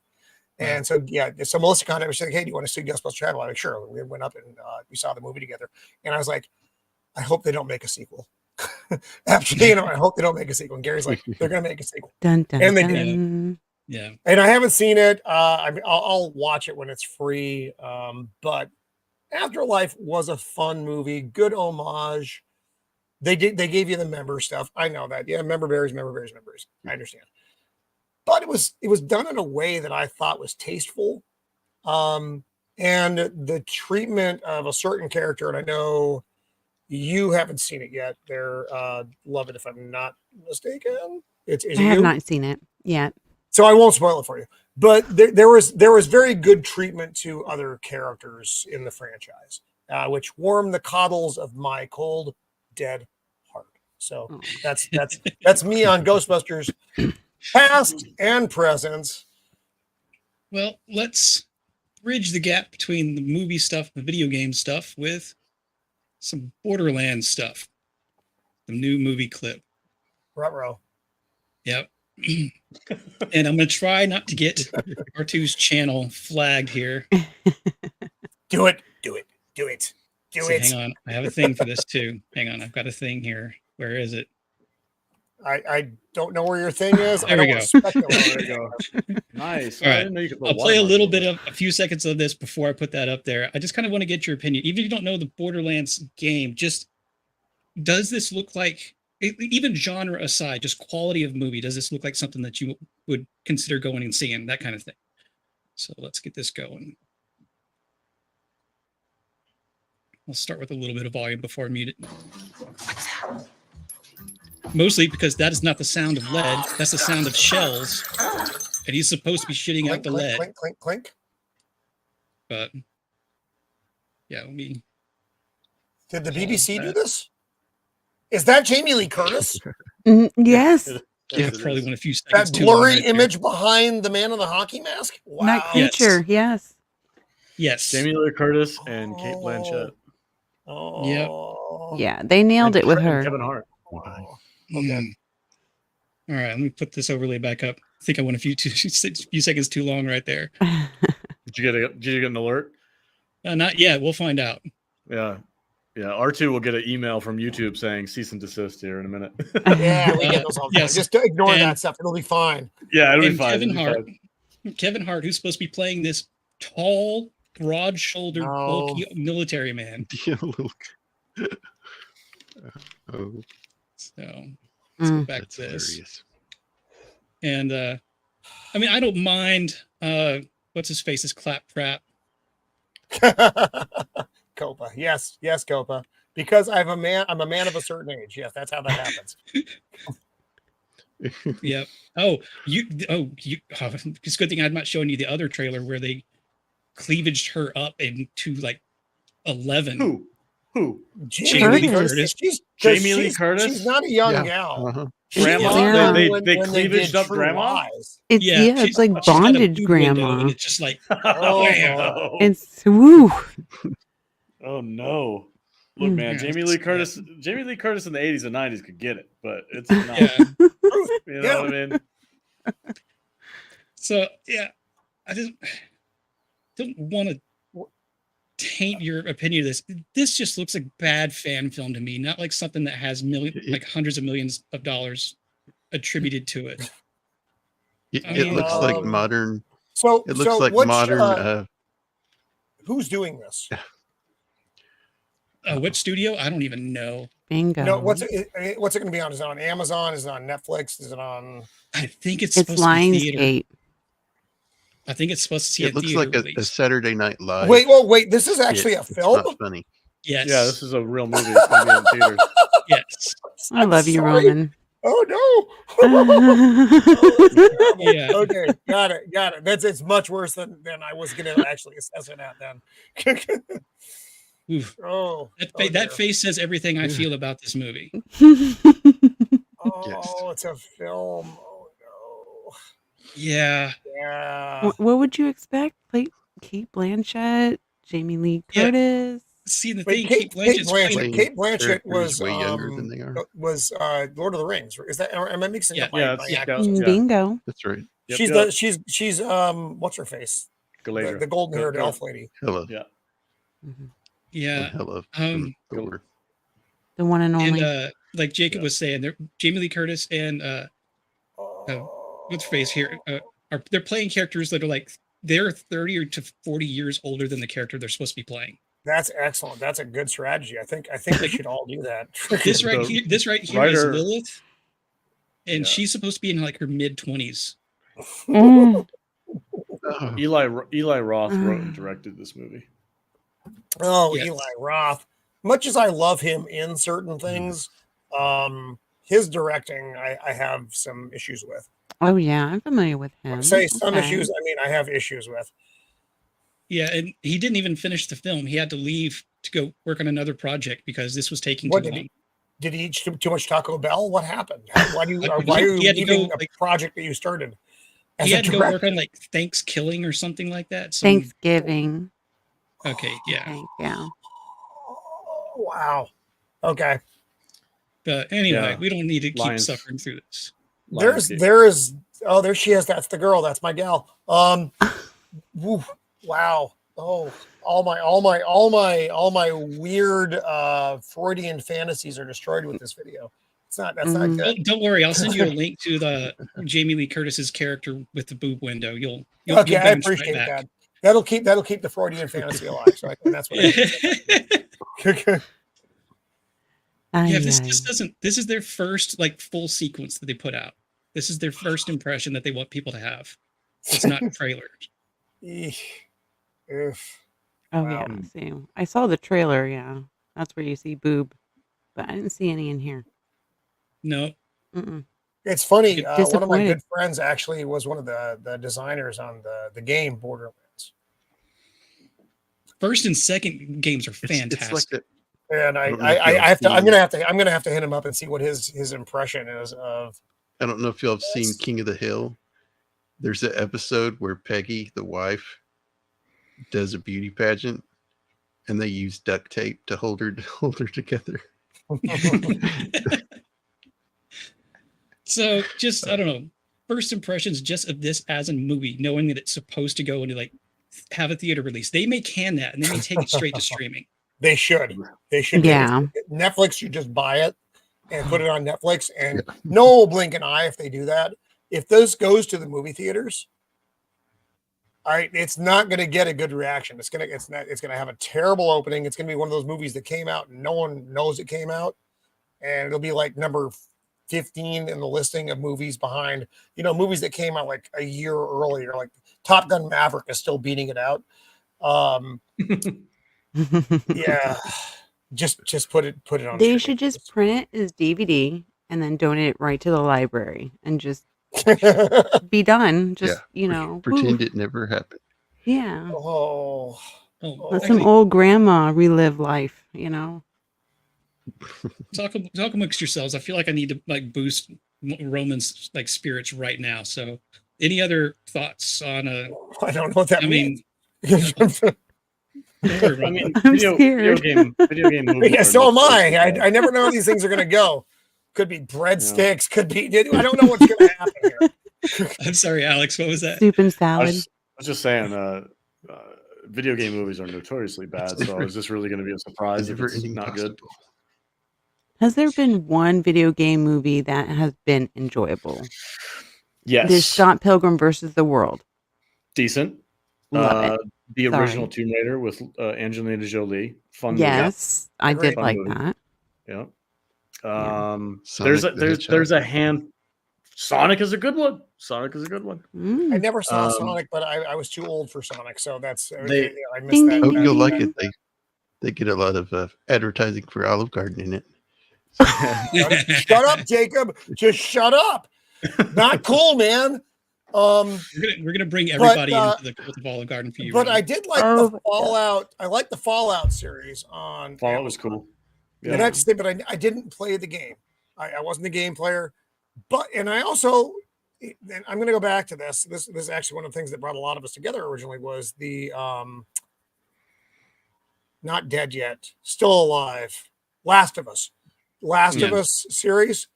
And so, so Melissa contacted me. She said, "Hey, do you want to see Ghostbusters Travel?" I'm like, "Sure." We went up and we saw the movie together. And I was like, "I hope they don't make a sequel." Actually, I hope they don't make a sequel. And Gary's like, "They're going to make a sequel." Dun, dun, And they dun. did. Yeah. And I haven't seen it. I'll watch it when it's free. But Afterlife was a fun movie. Good homage. They gave you the member stuff. I know that. Yeah, member berries. I understand. But it was done in a way that I thought was tasteful. And the treatment of a certain character, and I know you haven't seen it yet. They're Love It, if I'm not mistaken. I have not seen it yet. So I won't spoil it for you. But there was very good treatment to other characters in the franchise, which warmed the coddles of my cold, dead heart. So that's me on Ghostbusters, past and present. Well, let's bridge the gap between the movie stuff and the video game stuff with some Borderlands stuff. The new movie clip. Ruh-roh. Yep. And I'm going to try not to get R2's channel flagged here. Do it. Hang on. I have a thing for this too. Hang on. I've got a thing here. Where is it? I don't know where your thing is. There we go. There we go. Nice. All right. I didn't know you could put I'll play a little watermarks bit of a few seconds of this before I put that up there. I just kind of want to get your opinion. Even if you don't know the Borderlands game, just does this look like, even genre aside, just quality of movie, does this look like something that you would consider going and seeing, that kind of thing? So let's get this going. I'll start with a little bit of volume before I mute it. Mostly because that is not the sound of lead. That's the sound of shells. And he's supposed to be shitting Clink, out the clink, lead. clink, clink, clink. But yeah, Did the BBC do this? Is that Jamie Lee Curtis? Yes. Yeah, probably went a few seconds That too long blurry right there. image behind the man in the hockey mask? Wow. That creature, yes. Yes. Jamie Lee Curtis and Kate Blanchett. Oh. Yep. Yeah, they nailed it with her. Kevin Hart. Okay. All right, let me put this overlay back up. I think I went a few seconds too long right there. Did you get an alert? Not yet. We'll find out. Yeah. R2 will get an email from YouTube saying cease and desist here in a minute. Yeah, we get those all the time. Yes. Just ignore that stuff. It'll be fine. Yeah, it'll be And fine. Kevin Hart, who's supposed to be playing this tall, broad-shouldered, bulky military man. Yeah, little. Oh, So let's go back that's to this. hilarious. And I mean, I don't mind what's his face is Claptrap. Copa. Yes, Copa. Because I'm a man of a certain age. Yes, that's how that happens. Yep. It's a good thing I'm not showing you the other trailer where they cleavaged her up into like 11. Who? Jamie Lee Curtis. Jamie Lee Curtis? She's not a young Yeah. gal. Uh-huh. Grandma? Yeah. They When cleavaged did up True grandma? Lies. It's she's like got a bondage boob window, grandma. and it's just like, Oh, no. It's woo. Oh no. Look, man, Yeah, Jamie Lee Curtis in the 80s and 90s could get it, but it's not. yeah. You know what I mean? So yeah, I just don't want to taint your opinion of this. This just looks like bad fan film to me, not like something that has like hundreds of millions of dollars attributed to it. It looks like modern. So It looks like which, modern. who's doing this? What studio? I don't even know. Bingo. No, what's it going to be on? Is it on Amazon? Is it on Netflix? Is it on? I think it's It's supposed to be theater. Lionsgate. I think it's supposed to see It looks like a Saturday Night Live. Wait. This is actually a It's film? not funny. Yes. Yeah, this is a real movie. It's gonna be in theaters. Yes. I love you, Sorry. Roman. Oh no. Yeah. Okay, got it. It's much worse than I was going to actually assess it at then. Oof. That face says everything I feel about this movie. Oh, it's a film. Oh no. Yeah. What would you expect? Kate Blanchett, Jamie Lee Curtis. See the Wait, thing, Kate Blanchett was way younger than they are. Was Lord of the Rings. Is that? Am I mixing up? Bingo. That's right. She's what's her face? Galadriel. The golden haired elf lady. Hello. Yeah. Yeah. Hello. The one and only. And like Jacob was saying, Jamie Lee Curtis and what's her face here they're playing characters that are like they're 30 to 40 years older than the character they're supposed to be playing. That's excellent. That's a good strategy. I think we should all do that. This right here is Lilith, and she's supposed to be in like her mid-20s. Eli Roth wrote and directed this movie. Oh, yes. Eli Roth. Much as I love him in certain things, his directing I have some issues with. Oh yeah, I'm familiar with him. Some issues. I mean, I have issues with. Yeah, and he didn't even finish the film. He had to leave to go work on another project because this was taking too long. Did he eat too much Taco Bell? What happened? Why are you leaving a project that you started? He had to go work on like Thanksgiving or something like that. Thanksgiving. Okay, yeah. Yeah. Wow. Okay. But anyway, we don't need to keep suffering through this. There she is. That's the girl. That's my gal. Woo, wow. Oh, all my weird Freudian fantasies are destroyed with this video. That's not good. Don't worry, I'll send you a link to the Jamie Lee Curtis's character with the boob window. You'll okay, I appreciate that. That'll keep the Freudian fantasy alive. So that's what this is their first like full sequence that they put out. This is their first impression that they want people to have. It's not trailers. Oh yeah, I saw the trailer. Yeah, that's where you see boob, but I didn't see any in here. No. It's funny. One of my good friends actually was one of the designers on the game Borderlands. First and second games are fantastic. And I'm gonna have to hit him up and see what his impression is of. I don't know if y'all have seen King of the Hill. There's an episode where Peggy, the wife, does a beauty pageant, and they use duct tape to hold her together. So just I don't know. First impressions just of this as a movie, knowing that it's supposed to go into like have a theater release. They may can that and they may take it straight to streaming. They should. Yeah. Netflix should just buy it and put it on Netflix, and no blink an eye if they do that. If this goes to the movie theaters, it's not going to get a good reaction. It's going to have a terrible opening. It's going to be one of those movies that came out and no one knows it came out, and it'll be like number 15 in the listing of movies behind, movies that came out like a year earlier, like Top Gun Maverick is still beating it out. Yeah, just put it on. They should just print it as DVD and then donate it right to the library and just be done. Just pretend it never happened. Yeah. Let some old grandma relive life. Talk amongst yourselves. I feel like I need to like boost Roman's like spirits right now. So, any other thoughts on I don't know what that means. Video game movies. Yeah, so am I. I never know how these things are going to go. Could be breadsticks. Could be. I don't know what's going to happen here. I'm sorry, Alex. What was that? Soup and salad. I was just saying. video game movies are notoriously bad, so is this really going to be a surprise if it's Never-ending not good? possible. Has there been one video game movie that has been enjoyable? There's Yes, Scott Pilgrim versus the World. decent. Love it. The original Sorry. Tomb Raider with Angelina Jolie. Fun movie. Yes, I Agreed. did Fun like movie. that. Yeah. Yeah. There's Sonic the there's Hedgehog. there's a hand. Sonic is a good one. Sonic is a good one. I Mm. never saw Um, Sonic, but I was too old for Sonic, so that's They- I missed Ding, that. ding, Oh, you'll ding. like it. They get a lot of advertising for Olive Garden in it. Shut up, Jacob. Just shut up. Not cool, man. We're gonna bring everybody But, into the cult of Olive Garden for you. But Ryan. I did like Oh the my God. Fallout. I like the Fallout series on Fallout was Amazon. cool. And Yeah. that's the thing, but I didn't play the game. I wasn't a game player. But and I also and I'm gonna go back to this. This is actually one of the things that brought a lot of us together originally was the not dead yet, still alive. Last of Us. Last of Yeah. Us series.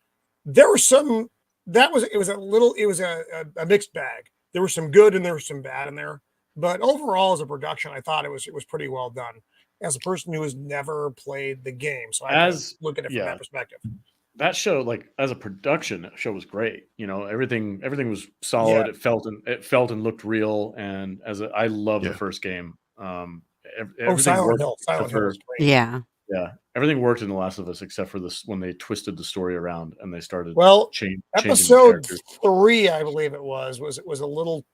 There were some it was a mixed bag. There was some good and there was some bad in there. But overall, as a production, I thought it was pretty well done. As a person who has never played the game, so I can look at it from yeah. that perspective. That show, like as a production show, was great. You know, everything was solid. Yeah. It felt and looked real. And I love the Yeah. first game. Oh, Silent Hill. Silent Hill was great. Yeah. Yeah, everything worked in The Last of Us except for this when they twisted the story around and they started Well, changing the episode characters. 3, I believe it was a little,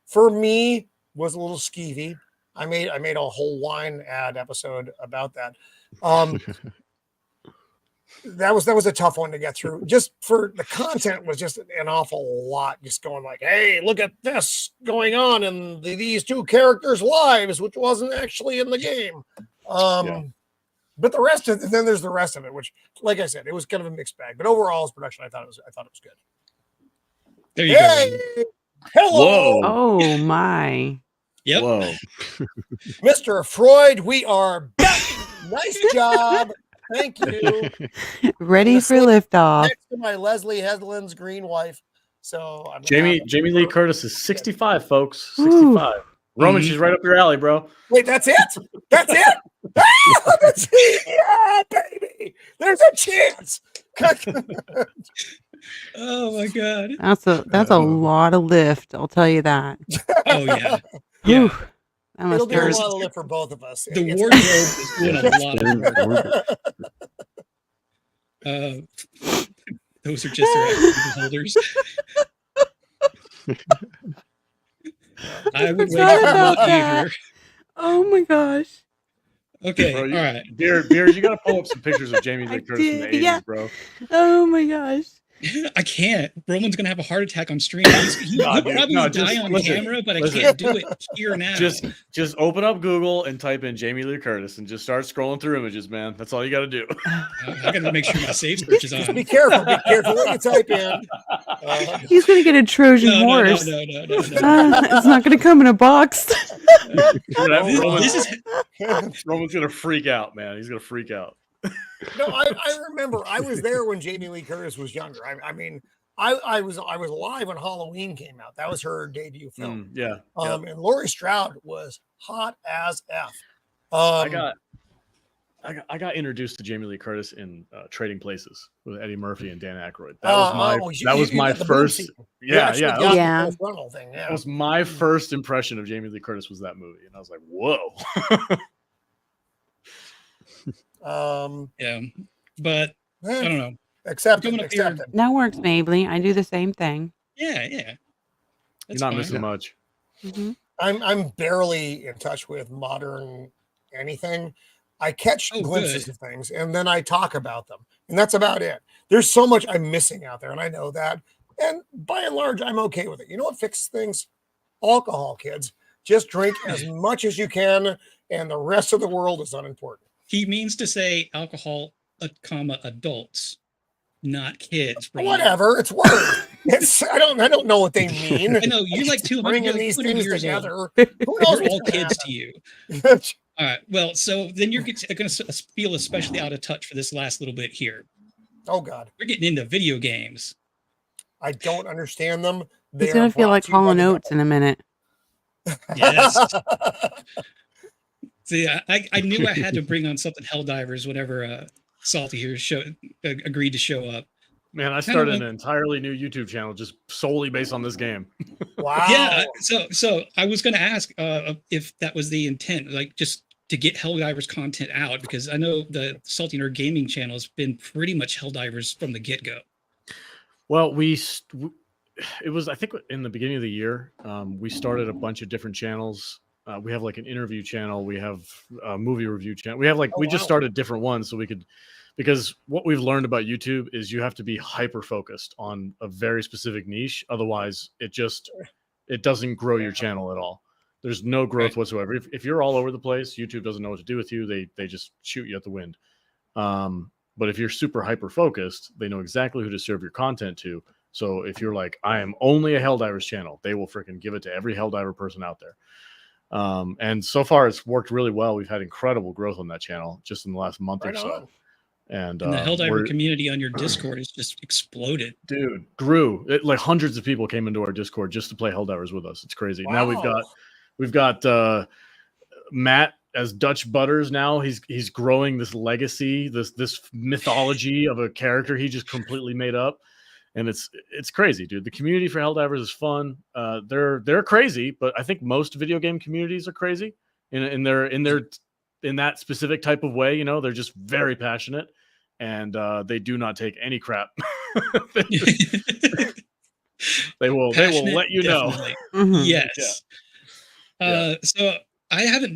for me, was a little skeevy. I made a whole wine ad episode about that. That was a tough one to get through. Just for the content was just an awful lot. Just going like, hey, look at this going on in these two characters' lives, which wasn't actually in the game. But the rest of then there's the rest of it, which, like I said, it was kind of a mixed bag. But overall, as production, I thought it was good. There you go. Hey, hello, Whoa. Oh my. Yep. Whoa. Mr. Freud. We are back. Nice job. Thank you. Ready gonna for sit liftoff. Next to my Leslie Headland's green wife. So I'm Jamie Lee Curtis is 65, folks. Whew. 65. Roman, Mhm. she's right up your alley, bro. Wait, that's it? That's it? That's it. Yeah, baby. There's a chance. Oh my god. That's a lot of lift, I'll tell you that. Oh yeah. Whew. Yeah. That must It'll be a hurt. lot of lift for both of us. The It's- wardrobe is doing a lot. Those are just their activity holders. I would Forgot wait about for that. either. Oh my gosh. Okay. Bro, All right. Beers, you got to pull up some pictures of Jamie I Lee Curtis from the did, 80s, yeah. bro. Oh my gosh. I can't. Roman's gonna have a heart attack on stream. He'll Nah, dude, probably no, die just on listen, camera, but listen. I can't do it here now. Just open up Google and type in Jamie Lee Curtis and just start scrolling through images, man. That's all you got to do. I gotta make sure my safe search is Just on. be careful. Be careful what you type in. He's gonna get a Trojan No. horse. It's not gonna come in a box. This is Roman's gonna freak out, man. He's gonna freak out. No, I remember I was there when Jamie Lee Curtis was younger. I mean, I was alive when Halloween came out. That was her debut film. Yeah. And Laurie Strode was hot as F. I got introduced to Jamie Lee Curtis in Trading Places with Eddie Murphy and Dan Aykroyd. That was my first. Yeah. Yeah. Thing, That was my first impression of Jamie Lee Curtis was that movie, and I was like, "Whoa!" yeah, but I don't know. Accept Coming it. up Accept here- it. That works, Mabley. I do the same thing. Yeah. You're That's not fine. missing much. Mhm. I'm barely in touch with modern anything. I catch Oh, glimpses good. of things and then I talk about them, and that's about it. There's so much I'm missing out there, and I know that. And by and large, I'm okay with it. You know what fixes things? Alcohol, kids. Just drink as much as you can, and the rest of the world is unimportant. He means to say alcohol, adults, not kids. Roman. Whatever, it's words. I don't know what they mean. I know you're like 200, Bringing these 200 things years together. old. Who knows We're all what's gonna kids to you. happen? All right. Well, so then you're going to feel especially out of touch for this last little bit here. Oh God, We're getting into video games. I don't understand them. He's They gonna are feel brought like to you by Hall and the Oates in a minute. Yes. See, I knew I had to bring on something Helldivers whenever Salty here agreed to show up. Man, I Kind of started an entirely new YouTube channel just solely based on this game. Wow. Yeah. So I was going to ask if that was the intent, like just to get Helldivers content out, because I know the Salty Nerd Gaming channel has been pretty much Helldivers from the get go. Well, it was, I think, in the beginning of the year, we started a bunch of different channels. We have like an interview channel. We have a movie review channel. We have like, we just started different ones so we could, because what we've learned about YouTube is you have to be hyper focused on a very specific niche. Otherwise it doesn't grow your channel at all. There's no growth whatsoever. If you're all over the place, YouTube doesn't know what to do with you. They just shoot you at the wind. But if you're super hyper focused, they know exactly who to serve your content to. So if you're like, I am only a Helldivers channel, they will freaking give it to every Helldiver person out there. And so far it's worked really well. We've had incredible growth on that channel just in the last month or so. And the Helldiver community on your Discord has just exploded. Dude, grew. Like hundreds of people came into our Discord just to play Helldivers with us. It's crazy. Now we've got Matt as Dutch Butters. Now he's growing this legacy, this mythology of a character he just completely made up. And it's crazy, dude. The community for Helldivers is fun. They're crazy, but I think most video game communities are crazy in that specific type of way. You know, they're just very passionate, and they do not take any crap. They will let you know. Yes. Yeah. So I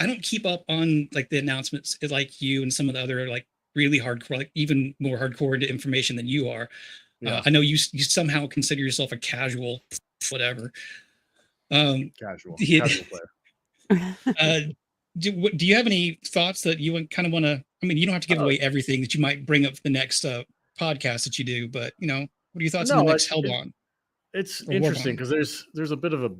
don't keep up on like the announcements like you and some of the other like really hardcore, like even more hardcore into information than you are. I know you somehow consider yourself a casual, whatever. Casual player. Do you have any thoughts that you kind of want to? I mean, you don't have to give away everything that you might bring up for the next podcast that you do, but you know, what are your thoughts on the next Hellbond? It's interesting because there's a bit of a.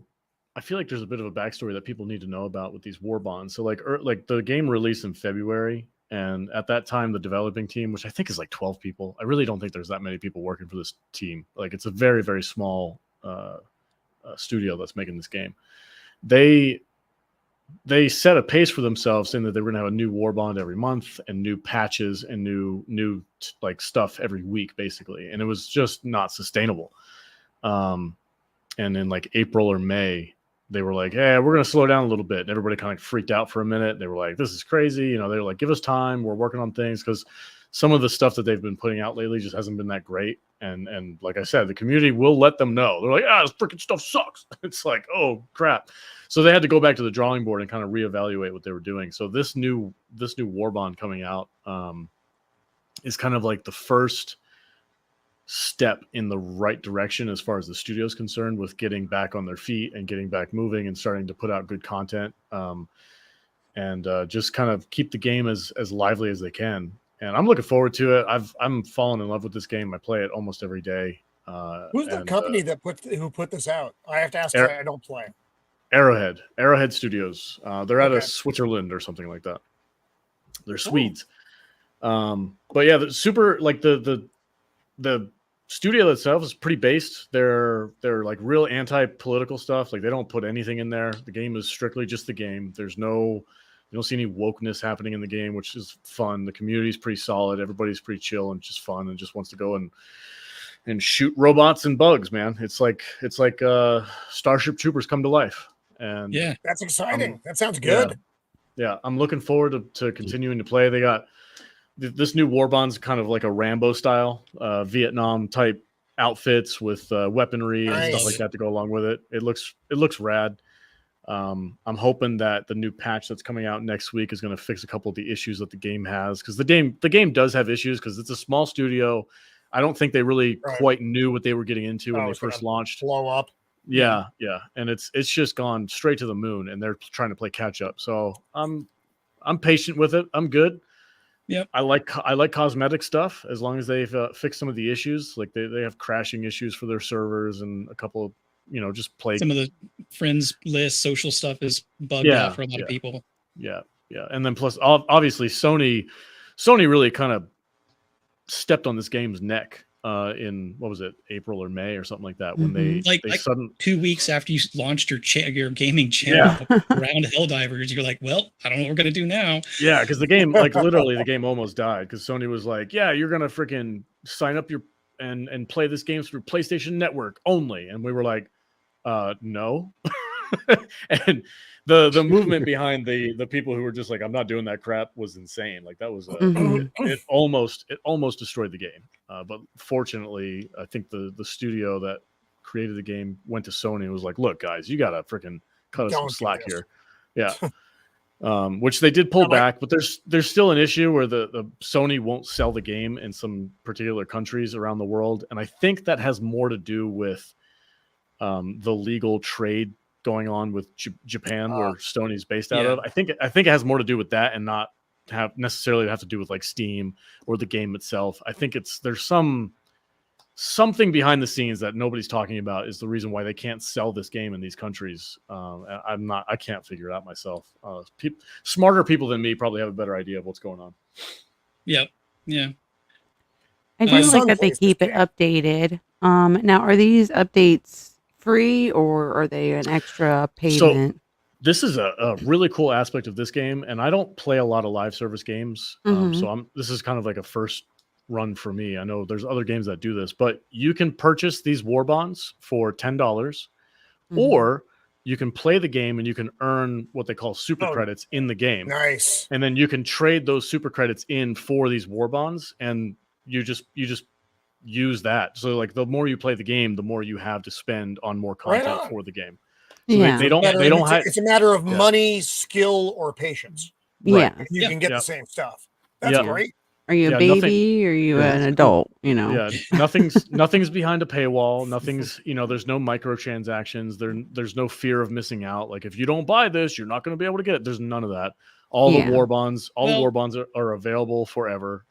I feel like there's a bit of a backstory that people need to know about with these Warbonds. So like the game released in February. And at that time, the developing team, which I think is like 12 people, I really don't think there's that many people working for this team. Like it's a very, very small studio that's making this game. They set a pace for themselves, saying that they were going to have a new Warbond every month and new patches and new like stuff every week, basically. And it was just not sustainable. And in like April or May, they were like, hey, we're going to slow down a little bit. And everybody kind of freaked out for a minute. They were like, this is crazy. You know, they were like, give us time. We're working on things, because some of the stuff that they've been putting out lately just hasn't been that great. And like I said, the community will let them know. They're like, this freaking stuff sucks. It's like, oh, crap. So they had to go back to the drawing board and kind of reevaluate what they were doing. So this new Warbond coming out is kind of like the first step in the right direction as far as the studio is concerned, with getting back on their feet and getting back moving and starting to put out good content, and just kind of keep the game as lively as they can. And I'm looking forward to it. I'm falling in love with this game. I play it almost every day. Who's the company who put this out? I have to ask. I don't play. Arrowhead Studios. They're out of Switzerland or something like that. They're Swedes. But yeah, the studio itself is pretty based. They're like real anti-political stuff. Like they don't put anything in there. The game is strictly just the game. You don't see any wokeness happening in the game, which is fun. The community is pretty solid. Everybody's pretty chill and just fun and just wants to go and shoot robots and bugs, man. It's like Starship Troopers come to life. And yeah, that's exciting. That sounds good. Yeah, I'm looking forward to continuing to play. They got this new Warbond's kind of like a Rambo style, Vietnam type outfits with weaponry and stuff like that to go along with it. It looks rad. I'm hoping that the new patch that's coming out next week is going to fix a couple of the issues that the game has, because the game does have issues because it's a small studio. I don't think they really quite knew what they were getting into when they first launched. Blow up. Yeah, and it's just gone straight to the moon, and they're trying to play catch up. So I'm patient with it. I'm good. Yep. I like cosmetic stuff as long as they've fixed some of the issues. Like they have crashing issues for their servers and a couple of just play. Some of the friends list social stuff is bugged out for a lot of people. Yeah, and then plus obviously Sony really kind of stepped on this game's neck in what was it, April or May or something like that, when Mhm. they Like suddenly 2 weeks after you launched your gaming channel around Helldivers, you're like, well, I don't know what we're gonna do now. yeah, because the game, like literally, the game almost died because Sony was like, yeah, you're gonna freaking sign up your and play this game through PlayStation Network only, and we were like, no. And the movement behind the people who were just like, I'm not doing that crap was insane. Like that was Mhm. it almost destroyed the game. But fortunately, I think the studio that created the game went to Sony and was like, look, guys, you gotta freaking cut us some Don't do slack this. here. Yeah. Which they did pull I'm like- back, but there's still an issue where the Sony won't sell the game in some particular countries around the world, and I think that has more to do with the legal trade going on with Japan, where Sony's based out Yeah. of. I think it has more to do with that, and not necessarily have to do with like Steam or the game itself. I think there's something behind the scenes that nobody's talking about is the reason why they can't sell this game in these countries. I can't figure it out myself. Smarter people than me probably have a better idea of what's going on. Yep. Yeah. I do My like son that they plays this keep it game. updated. Now are these updates free or are they an extra payment? This is a really cool aspect of this game, and I don't play a lot of live service games, so this is kind of like a first run for me. I know there's other games that do this, but you can purchase these war bonds for $10, or you can play the game and you can earn what they call super credits in the game, Nice. and then you can trade those super credits in for these war bonds, and you just use that. So like the more you play the game, the more you have to spend on more Right content on. for the game. So Yeah. they don't It's have. it's a matter of Yeah. money, skill, or patience. Yeah. You can get Yeah. the same stuff. That's Yeah. great. Are you a Yeah, baby? nothing- Or are you Yeah. an adult? You know? Yeah, nothing's behind a paywall. Nothing's, there's no microtransactions. There's no fear of missing out. Like if you don't buy this, you're not going to be able to get it. There's none of that. All Yeah. the war bonds, Well- the war bonds are available forever.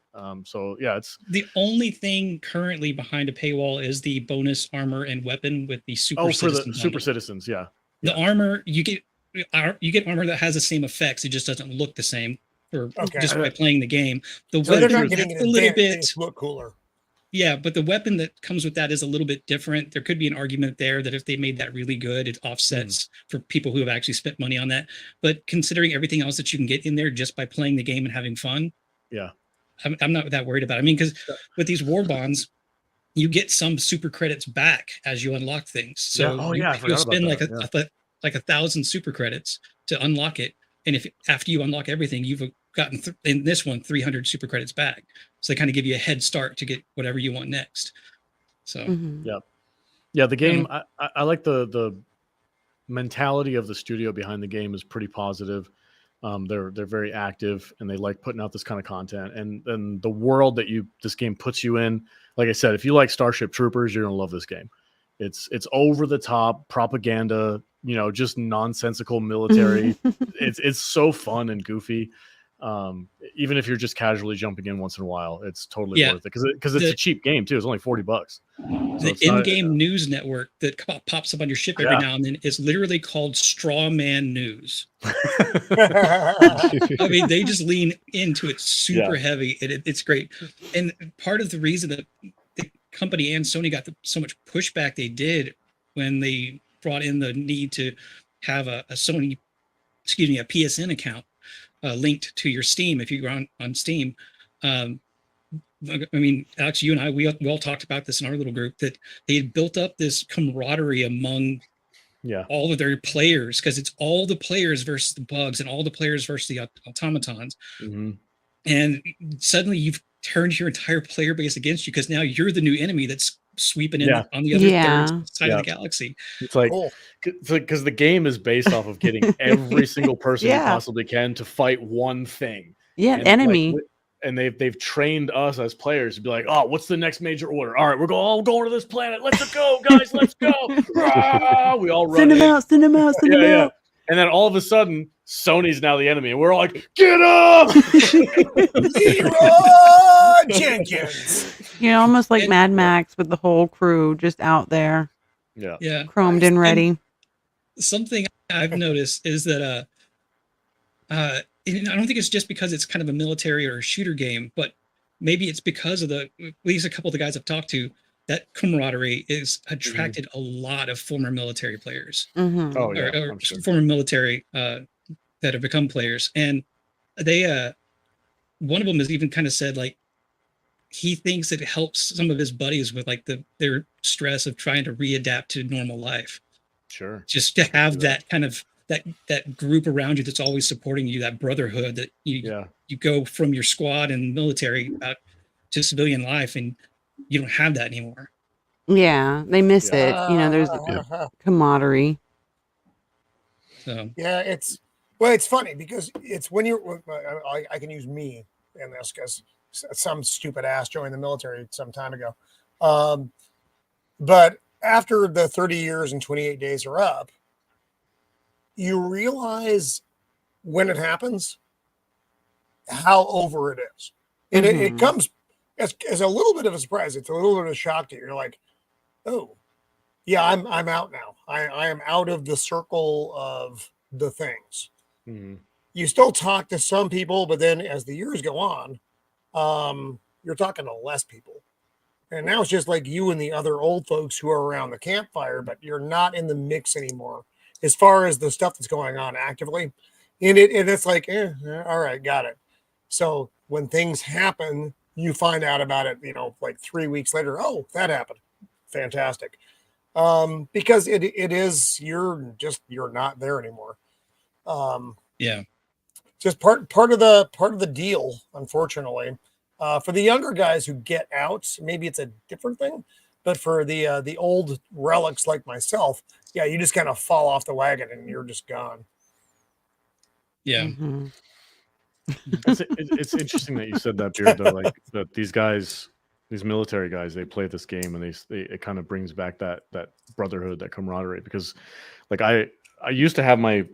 So yeah, it's The only thing currently behind a paywall is the bonus armor and weapon with the super for the citizen super bundle. citizens. Yeah, The armor you get armor that has the same effects. It just doesn't look the same just by playing the game. The So they're weapon not getting is an a little advantage. They bit just look cooler. yeah, but the weapon that comes with that is a little bit different. There could be an argument there that if they made that really good, it offsets for people who have actually spent money on that. But considering everything else that you can get in there just by playing the game and having fun, yeah, I'm not that worried about it. I mean, because with these war bonds, you get some super credits back as you unlock things. So I you'll forgot spend about that. like 1,000 super credits to unlock it. And if after you unlock everything, you've gotten in this one 300 super credits back. So they kind of give you a head start to get whatever you want next. So yeah. The game, I like the mentality of the studio behind the game is pretty positive. They're very active and they like putting out this kind of content, and the world that this game puts you in. Like I said, if you like Starship Troopers, you're gonna love this game. It's over the top propaganda, just nonsensical military. It's so fun and goofy. Even if you're just casually jumping in once in a while, it's totally worth it because it's a cheap game too. It's only $40. The in-game news network that pops up on your ship every now and then is literally called Straw Man News. I mean, they just lean into it super heavy. It's great. And part of the reason that the company and Sony got so much pushback they did when they brought in the need to have a PSN account linked to your Steam if you go on Steam. I mean, Alex, you and I, we all talked about this in our little group, that they had built up this camaraderie among all of their players, because it's all the players versus the bugs and all the players versus the automatons. And suddenly you've turned your entire player base against you because now you're the new enemy that's sweeping in on the other third side of the galaxy. It's like, because the game is based off of getting every single person you possibly can to fight one thing. And enemy. And they've trained us as players to be like, oh, what's the next major order? All right, we're all going to this planet. Let's go, guys. Let's go. We all run. Send them out. And then all of a sudden, Sony's now the enemy, and we're all like, get up! Leroy Jenkins. Almost like Mad Max with the whole crew just out there. Yeah. Chromed and ready. Something I've noticed is that and I don't think it's just because it's kind of a military or a shooter game, but maybe it's because of at least a couple of the guys I've talked to, that camaraderie is attracted a lot of former military players Mm-hmm. Oh yeah, or I'm sure. former military that have become players. And they, one of them has even kind of said like, he thinks it helps some of his buddies with like their stress of trying to readapt to normal life. Sure. Just to have that kind of that group around you that's always supporting you, that brotherhood that you go from your squad and military out to civilian life, and you don't have that anymore. Yeah, they miss it. You know, there's camaraderie. So it's funny because it's when you're. I can use me in this because some stupid ass joined the military some time ago, but after the 30 years and 28 days are up, you realize when it happens how over it is, and it comes as a little bit of a surprise. It's a little bit of a shock to you. You're like, oh yeah, I'm out now. I am out of the circle of the things. Mm-hmm. You still talk to some people, but then as the years go on, you're talking to less people. And now it's just like you and the other old folks who are around the campfire, but you're not in the mix anymore as far as the stuff that's going on actively. And it's like, all right, got it. So when things happen, you find out about it, like 3 weeks later. Oh, that happened. Fantastic. Because it is, you're not there anymore. Yeah. Just part of the deal, unfortunately. For the younger guys who get out, maybe it's a different thing. But for the old relics like myself, yeah, you just kind of fall off the wagon and you're just gone. Yeah. Mm-hmm. It's interesting that you said that, Beard, though. Like that these guys, these military guys, they play this game and it kind of brings back that brotherhood, that camaraderie. Because like I used to have my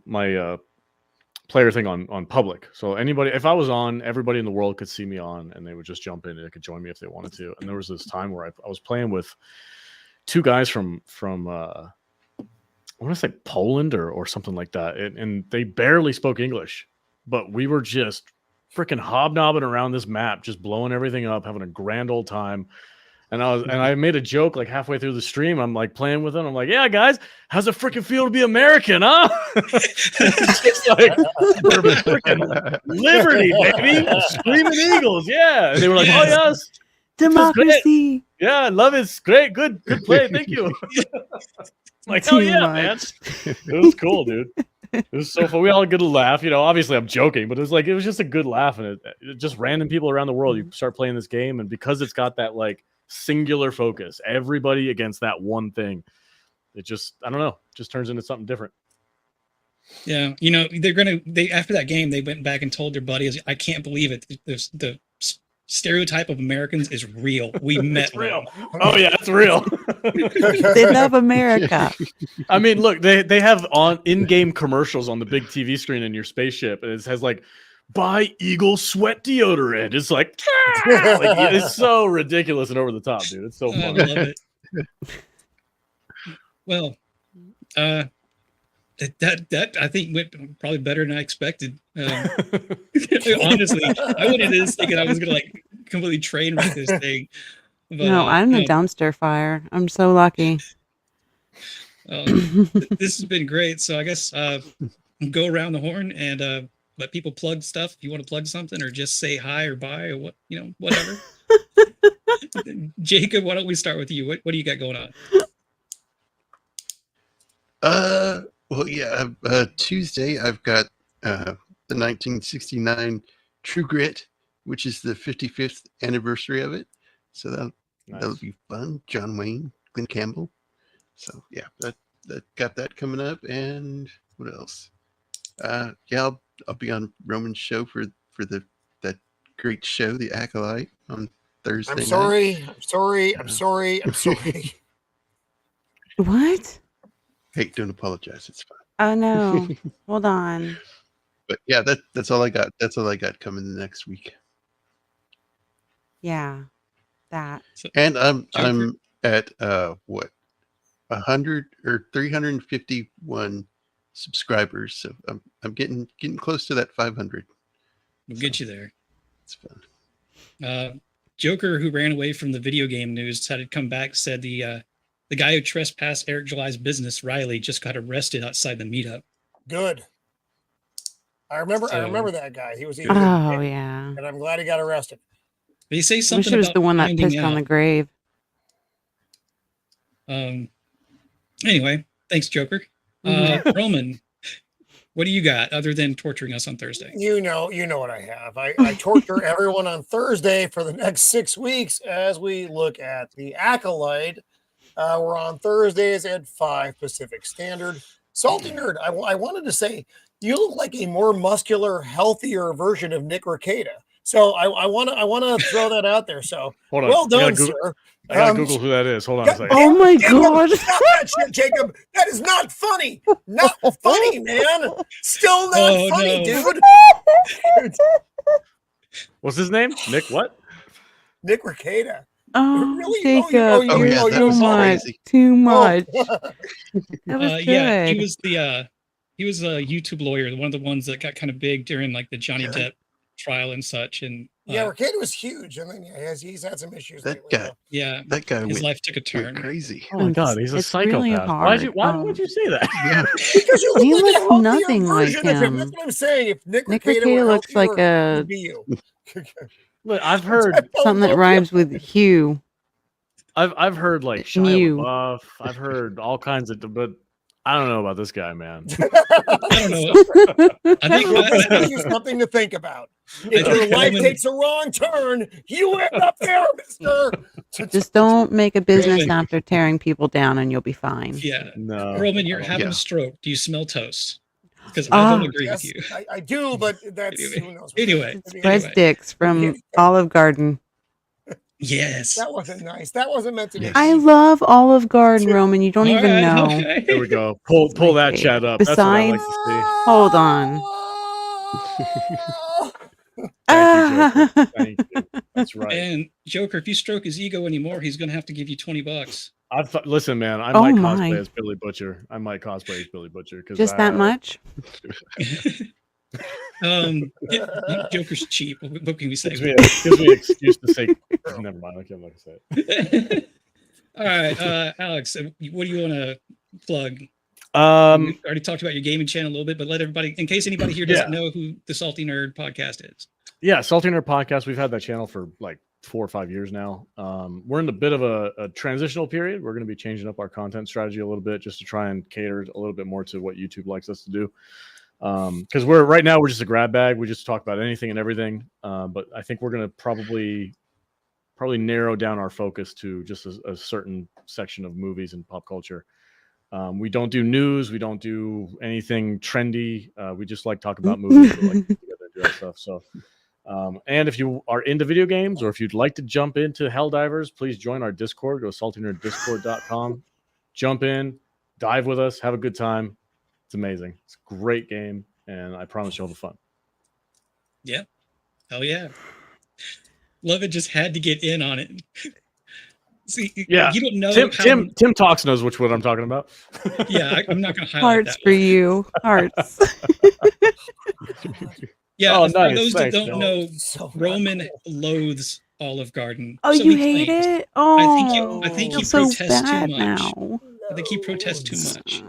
player thing on public, so anybody, if I was on, everybody in the world could see me on, and they would just jump in and they could join me if they wanted to. And there was this time where I was playing with two guys from I want to say Poland or something like that, and they barely spoke English, but we were just freaking hobnobbing around this map, just blowing everything up, having a grand old time. And I made a joke like halfway through the stream. I'm like playing with them. I'm like, yeah, guys, how's it freaking feel to be American, huh? It's just like freaking liberty, baby. Screaming Eagles, yeah. And they were like, oh yes. Democracy. Yeah, I love it. It's great. Good play. Thank you. Like, hell yeah, man. It was cool, dude. It was so fun. We all had a good laugh. Obviously I'm joking, but it was just a good laugh. And it just random people around the world, you start playing this game, and because it's got that like singular focus, everybody against that one thing, it just, I don't know, just turns into something different. Yeah, they after that game, they went back and told their buddies, I can't believe it. The stereotype of Americans is real. We met real. Oh yeah, it's real. They love America. I mean, look, they have on in-game commercials on the big TV screen in your spaceship, and it has like, buy Eagle sweat deodorant. It's like, like it's so ridiculous and over the top, dude. It's so fun. I love it. Well, that I think went probably better than I expected. Honestly, I went into this thinking I was gonna like completely train wreck this thing. But, no, I'm a dumpster fire. I'm so lucky. This has been great. So I guess go around the horn and let people plug stuff. If you want to plug something, or just say hi or bye or what, whatever. Jacob, why don't we start with you? What do you got going on? Well, yeah. Tuesday I've got the 1969 True Grit, which is the 55th anniversary of it. So that'll be fun. John Wayne, Glenn Campbell. So yeah, that got that coming up. And what else? Yeah, I'll be on Roman's show for that great show, The Acolyte, on Thursday. I'm sorry. I'm sorry. What? Hey, don't apologize. It's fine. Oh no. Hold on. But yeah, that's all I got. That's all I got coming the next week. Yeah. That. And I'm at 100 or 351 subscribers, so I'm getting close to that 500. We'll get you there. It's fun. Joker, who ran away from the video game news, decided to come back. Said the guy who trespassed Eric July's business, Riley, just got arrested outside the meetup. Good. I remember So- that guy. He was Oh yeah. and I'm glad he got arrested. They say I something wish it was about the one that finding pissed on out. the grave. Anyway, thanks, Joker. Roman, what do you got other than torturing us on Thursday? You know what I have. I torture everyone on Thursday for the next 6 weeks as we look at the Acolyte. We're on Thursdays at 5 Pacific Standard. Salty Nerd, I wanted to say you look like a more muscular, healthier version of Nick Rekieta. So I want to throw that out there. So Hold on. well I gotta done, Google- sir. I gotta Google who that is. Hold on a second. Oh my Jacob, god. Stop that shit, Jacob. That is not funny. Not funny, man. Still not Oh, funny, no. dude. What's his name? Nick what? Nick Rekieta. Oh, Really? Jacob, Oh, you- oh, you're yeah, that too was much. crazy. Too much. Oh. That was good. Yeah, he was a YouTube lawyer, one of the ones that got kind of big during like the Johnny Yeah. Depp trial and such. And Yeah, Rekieta was huge. I mean, he's had some issues. That lately, guy, though. yeah, that guy his went, life took a went turn. crazy. Oh my god, he's a It's really psychopath. hard. Why would you say that? Yeah. Because you look He like a looks healthier nothing like version of him. him. That's what I'm saying. If Nick Nick Rekieta Rekieta were looks like healthier, a it'd be you. Look, I've heard something that rhymes with Hugh. I've heard like Shia Mew. LaBeouf. I've heard all kinds of, but I don't know about this guy, man. I don't know. I think That gives you something to think about. If I your think life Roman- takes a wrong turn, you end up there, mister. Just don't make a business Roman. after tearing people down and you'll be fine. yeah, No. Roman, you're having Yeah. a stroke. Do you smell toast? Because I don't agree Yes, with you. I do, but that's Anyway. who knows. Anyway. It's Anyway, breast sticks from Olive Garden. Yes. that wasn't nice. That wasn't meant to be. I love Olive Garden, Roman. You don't All even right, know. okay. Here we go. Pull my that fave. chat up. That's what I like Besides- to see. Hold on. Thank you, Joker. Thank you. That's right. And Joker, if you stroke his ego anymore, he's gonna have to give you $20. Listen, man. I Oh might my. cosplay as Billy Butcher. I might cosplay as Billy Butcher because Just that much? Joker's cheap. What can we say? Gives me an excuse to say. Never mind. I'm not gonna say it. All right, Alex, what do you want to plug? We already talked about your gaming channel a little bit, but let everybody, in case anybody here doesn't know who the Salty Nerd podcast is. Yeah, Salty Nerd Podcast. We've had that channel for like 4 or 5 years now. We're in a bit of a transitional period. We're going to be changing up our content strategy a little bit just to try and cater a little bit more to what YouTube likes us to do. Because right now we're just a grab bag. We just talk about anything and everything. But I think we're going to probably narrow down our focus to just a certain section of movies and pop culture. We don't do news. We don't do anything trendy. We just like talk about movies. We like to get together and do that stuff. So, and if you are into video games or if you'd like to jump into Helldivers, please join our Discord. Go to saltynerddiscord.com. Jump in, dive with us, have a good time. It's amazing. It's a great game, and I promise you'll have fun. Yeah. Hell yeah. Love it. Just had to get in on it. See, Yeah. you don't know Tim Talks knows which one I'm talking about. Yeah, I'm not going to highlight Hearts that for one. you. Hearts. Yeah, Oh, for nice. those Thanks, that don't man. know, So not Roman cool. loathes Olive Garden. Oh, So you he hate claims. it? Oh, I think feel he so protests too bad much. now. I think he protests too much.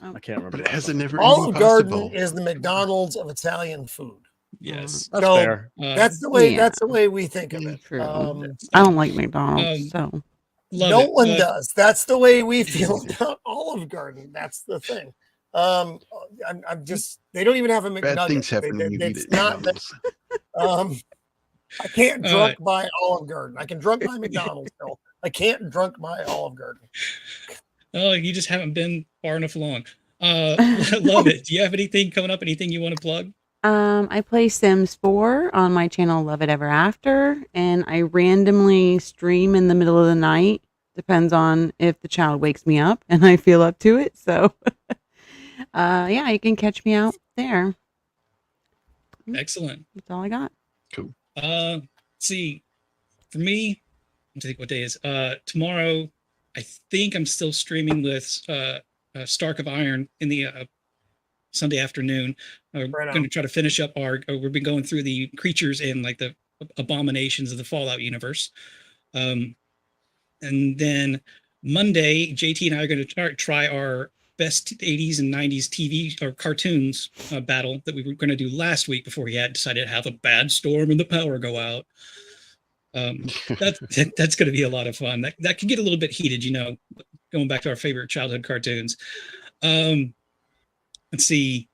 Oh. I can't remember. But it has a never Olive ending Garden possible. is the McDonald's of Italian food. Yes. That's So, fair. That's the way. Yeah. That's the way we think of it. True. I don't like McDonald's, so love no it, one but- does. That's the way we feel about Olive Garden. That's the thing. I'm just. They don't even have a McNugget. Bad things happen when you eat it's it. not. I can't All drunk buy Olive Garden. I can drunk buy McDonald's still. I can't drunk buy Olive Garden. Oh, you just haven't been far enough along. Love it. Do you have anything coming up? Anything you want to plug? I play Sims 4 on my channel Love It Ever After, and I randomly stream in the middle of the night. Depends on if the child wakes me up and I feel up to it. So, yeah, you can catch me out there. Excellent. That's all I got. Cool. See, for me, I'm think what day is tomorrow. I think I'm still streaming with Stark of Iron in the Sunday afternoon. We're Right on. going to try to finish up our. We've been going through the creatures and like the abominations of the Fallout universe. And then Monday, JT and I are going to try our best 80s and 90s TV or cartoons battle that we were going to do last week before he had decided to have a bad storm and the power go out. That's going to be a lot of fun. That can get a little bit heated, going back to our favorite childhood cartoons. Let's see.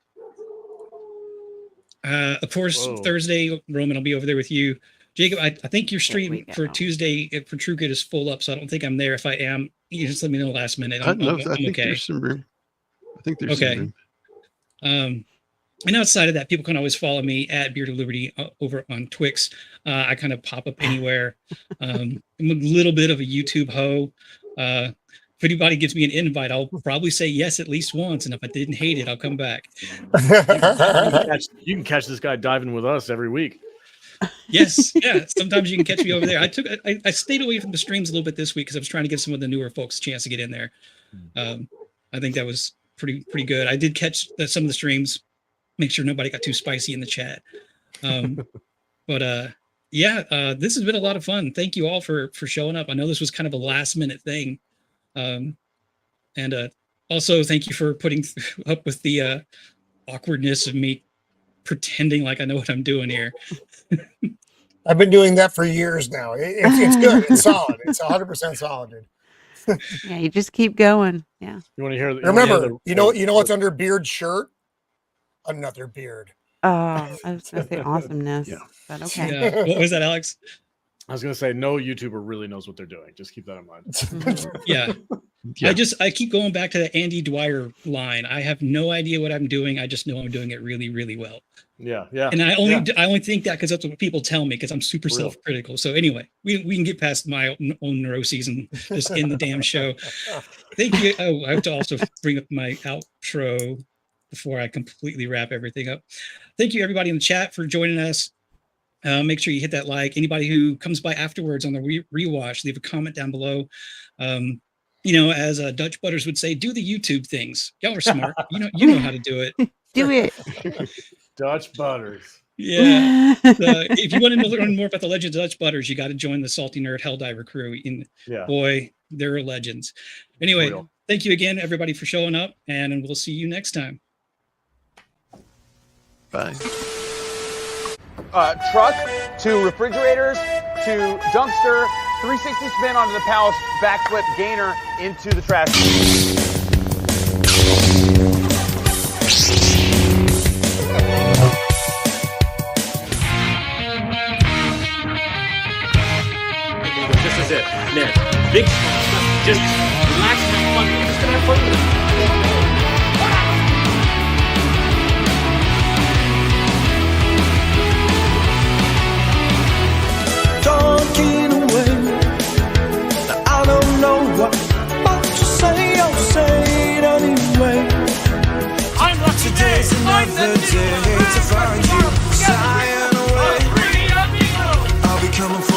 Of course, Thursday, Roman, I'll be over there with you. Jacob, I think your stream for Tuesday for True Grit is full up, so I don't think I'm there. If I am, you just let me know last minute. I think okay. There's some room. I think there's some room. And outside of that, people can always follow me at Beard of Liberty over on Twix. I kind of pop up anywhere. I'm a little bit of a YouTube hoe. If anybody gives me an invite, I'll probably say yes at least once. And if I didn't hate it, I'll come back. You can catch this guy diving with us every week. Yes. Yeah. Sometimes you can catch me over there. I stayed away from the streams a little bit this week because I was trying to give some of the newer folks a chance to get in there. I think that was pretty good. I did catch some of the streams, make sure nobody got too spicy in the chat. But this has been a lot of fun. Thank you all for showing up. I know this was kind of a last minute thing. And also thank you for putting up with the awkwardness of me pretending like I know what I'm doing here. I've been doing that for years now. It's good. It's solid. It's 100% solid, dude. Yeah, you just keep going. Yeah. You want to hear? Remember, you know what's under Beard's shirt? Another beard. I was going to say awesomeness, but okay. Yeah. What was that, Alex? I was going to say no YouTuber really knows what they're doing. Just keep that in mind. Yeah. I keep going back to the Andy Dwyer line. I have no idea what I'm doing. I just know I'm doing it really, really well. Yeah. And I only think that because that's what people tell me because I'm super self-critical. So anyway, we can get past my own neuroses and just end the damn show. Thank you. Oh, I have to also bring up my outro before I completely wrap everything up. Thank you everybody in the chat for joining us. Make sure you hit that like. Anybody who comes by afterwards on the rewatch, leave a comment down below. As Dutch Butters would say, do the YouTube things. Y'all are smart. You know how to do it. Do it. Dutch Butters. Yeah. If you want to learn more about the legends of Dutch Butters, you got to join the Salty Nerd Helldiver crew. Boy, they're legends. Anyway, thank you again, everybody, for showing up, and we'll see you next time. Bye. Truck to refrigerators to dumpster, 360 spin onto the palace, backflip gainer into the trash. This is it. Man, big stuff. Just relax and have fun. Just gonna have fun with it. Talking away. Now I don't know what to say. I'll say it anyway. I'm not today's another day to find you sighing away. I'll be coming for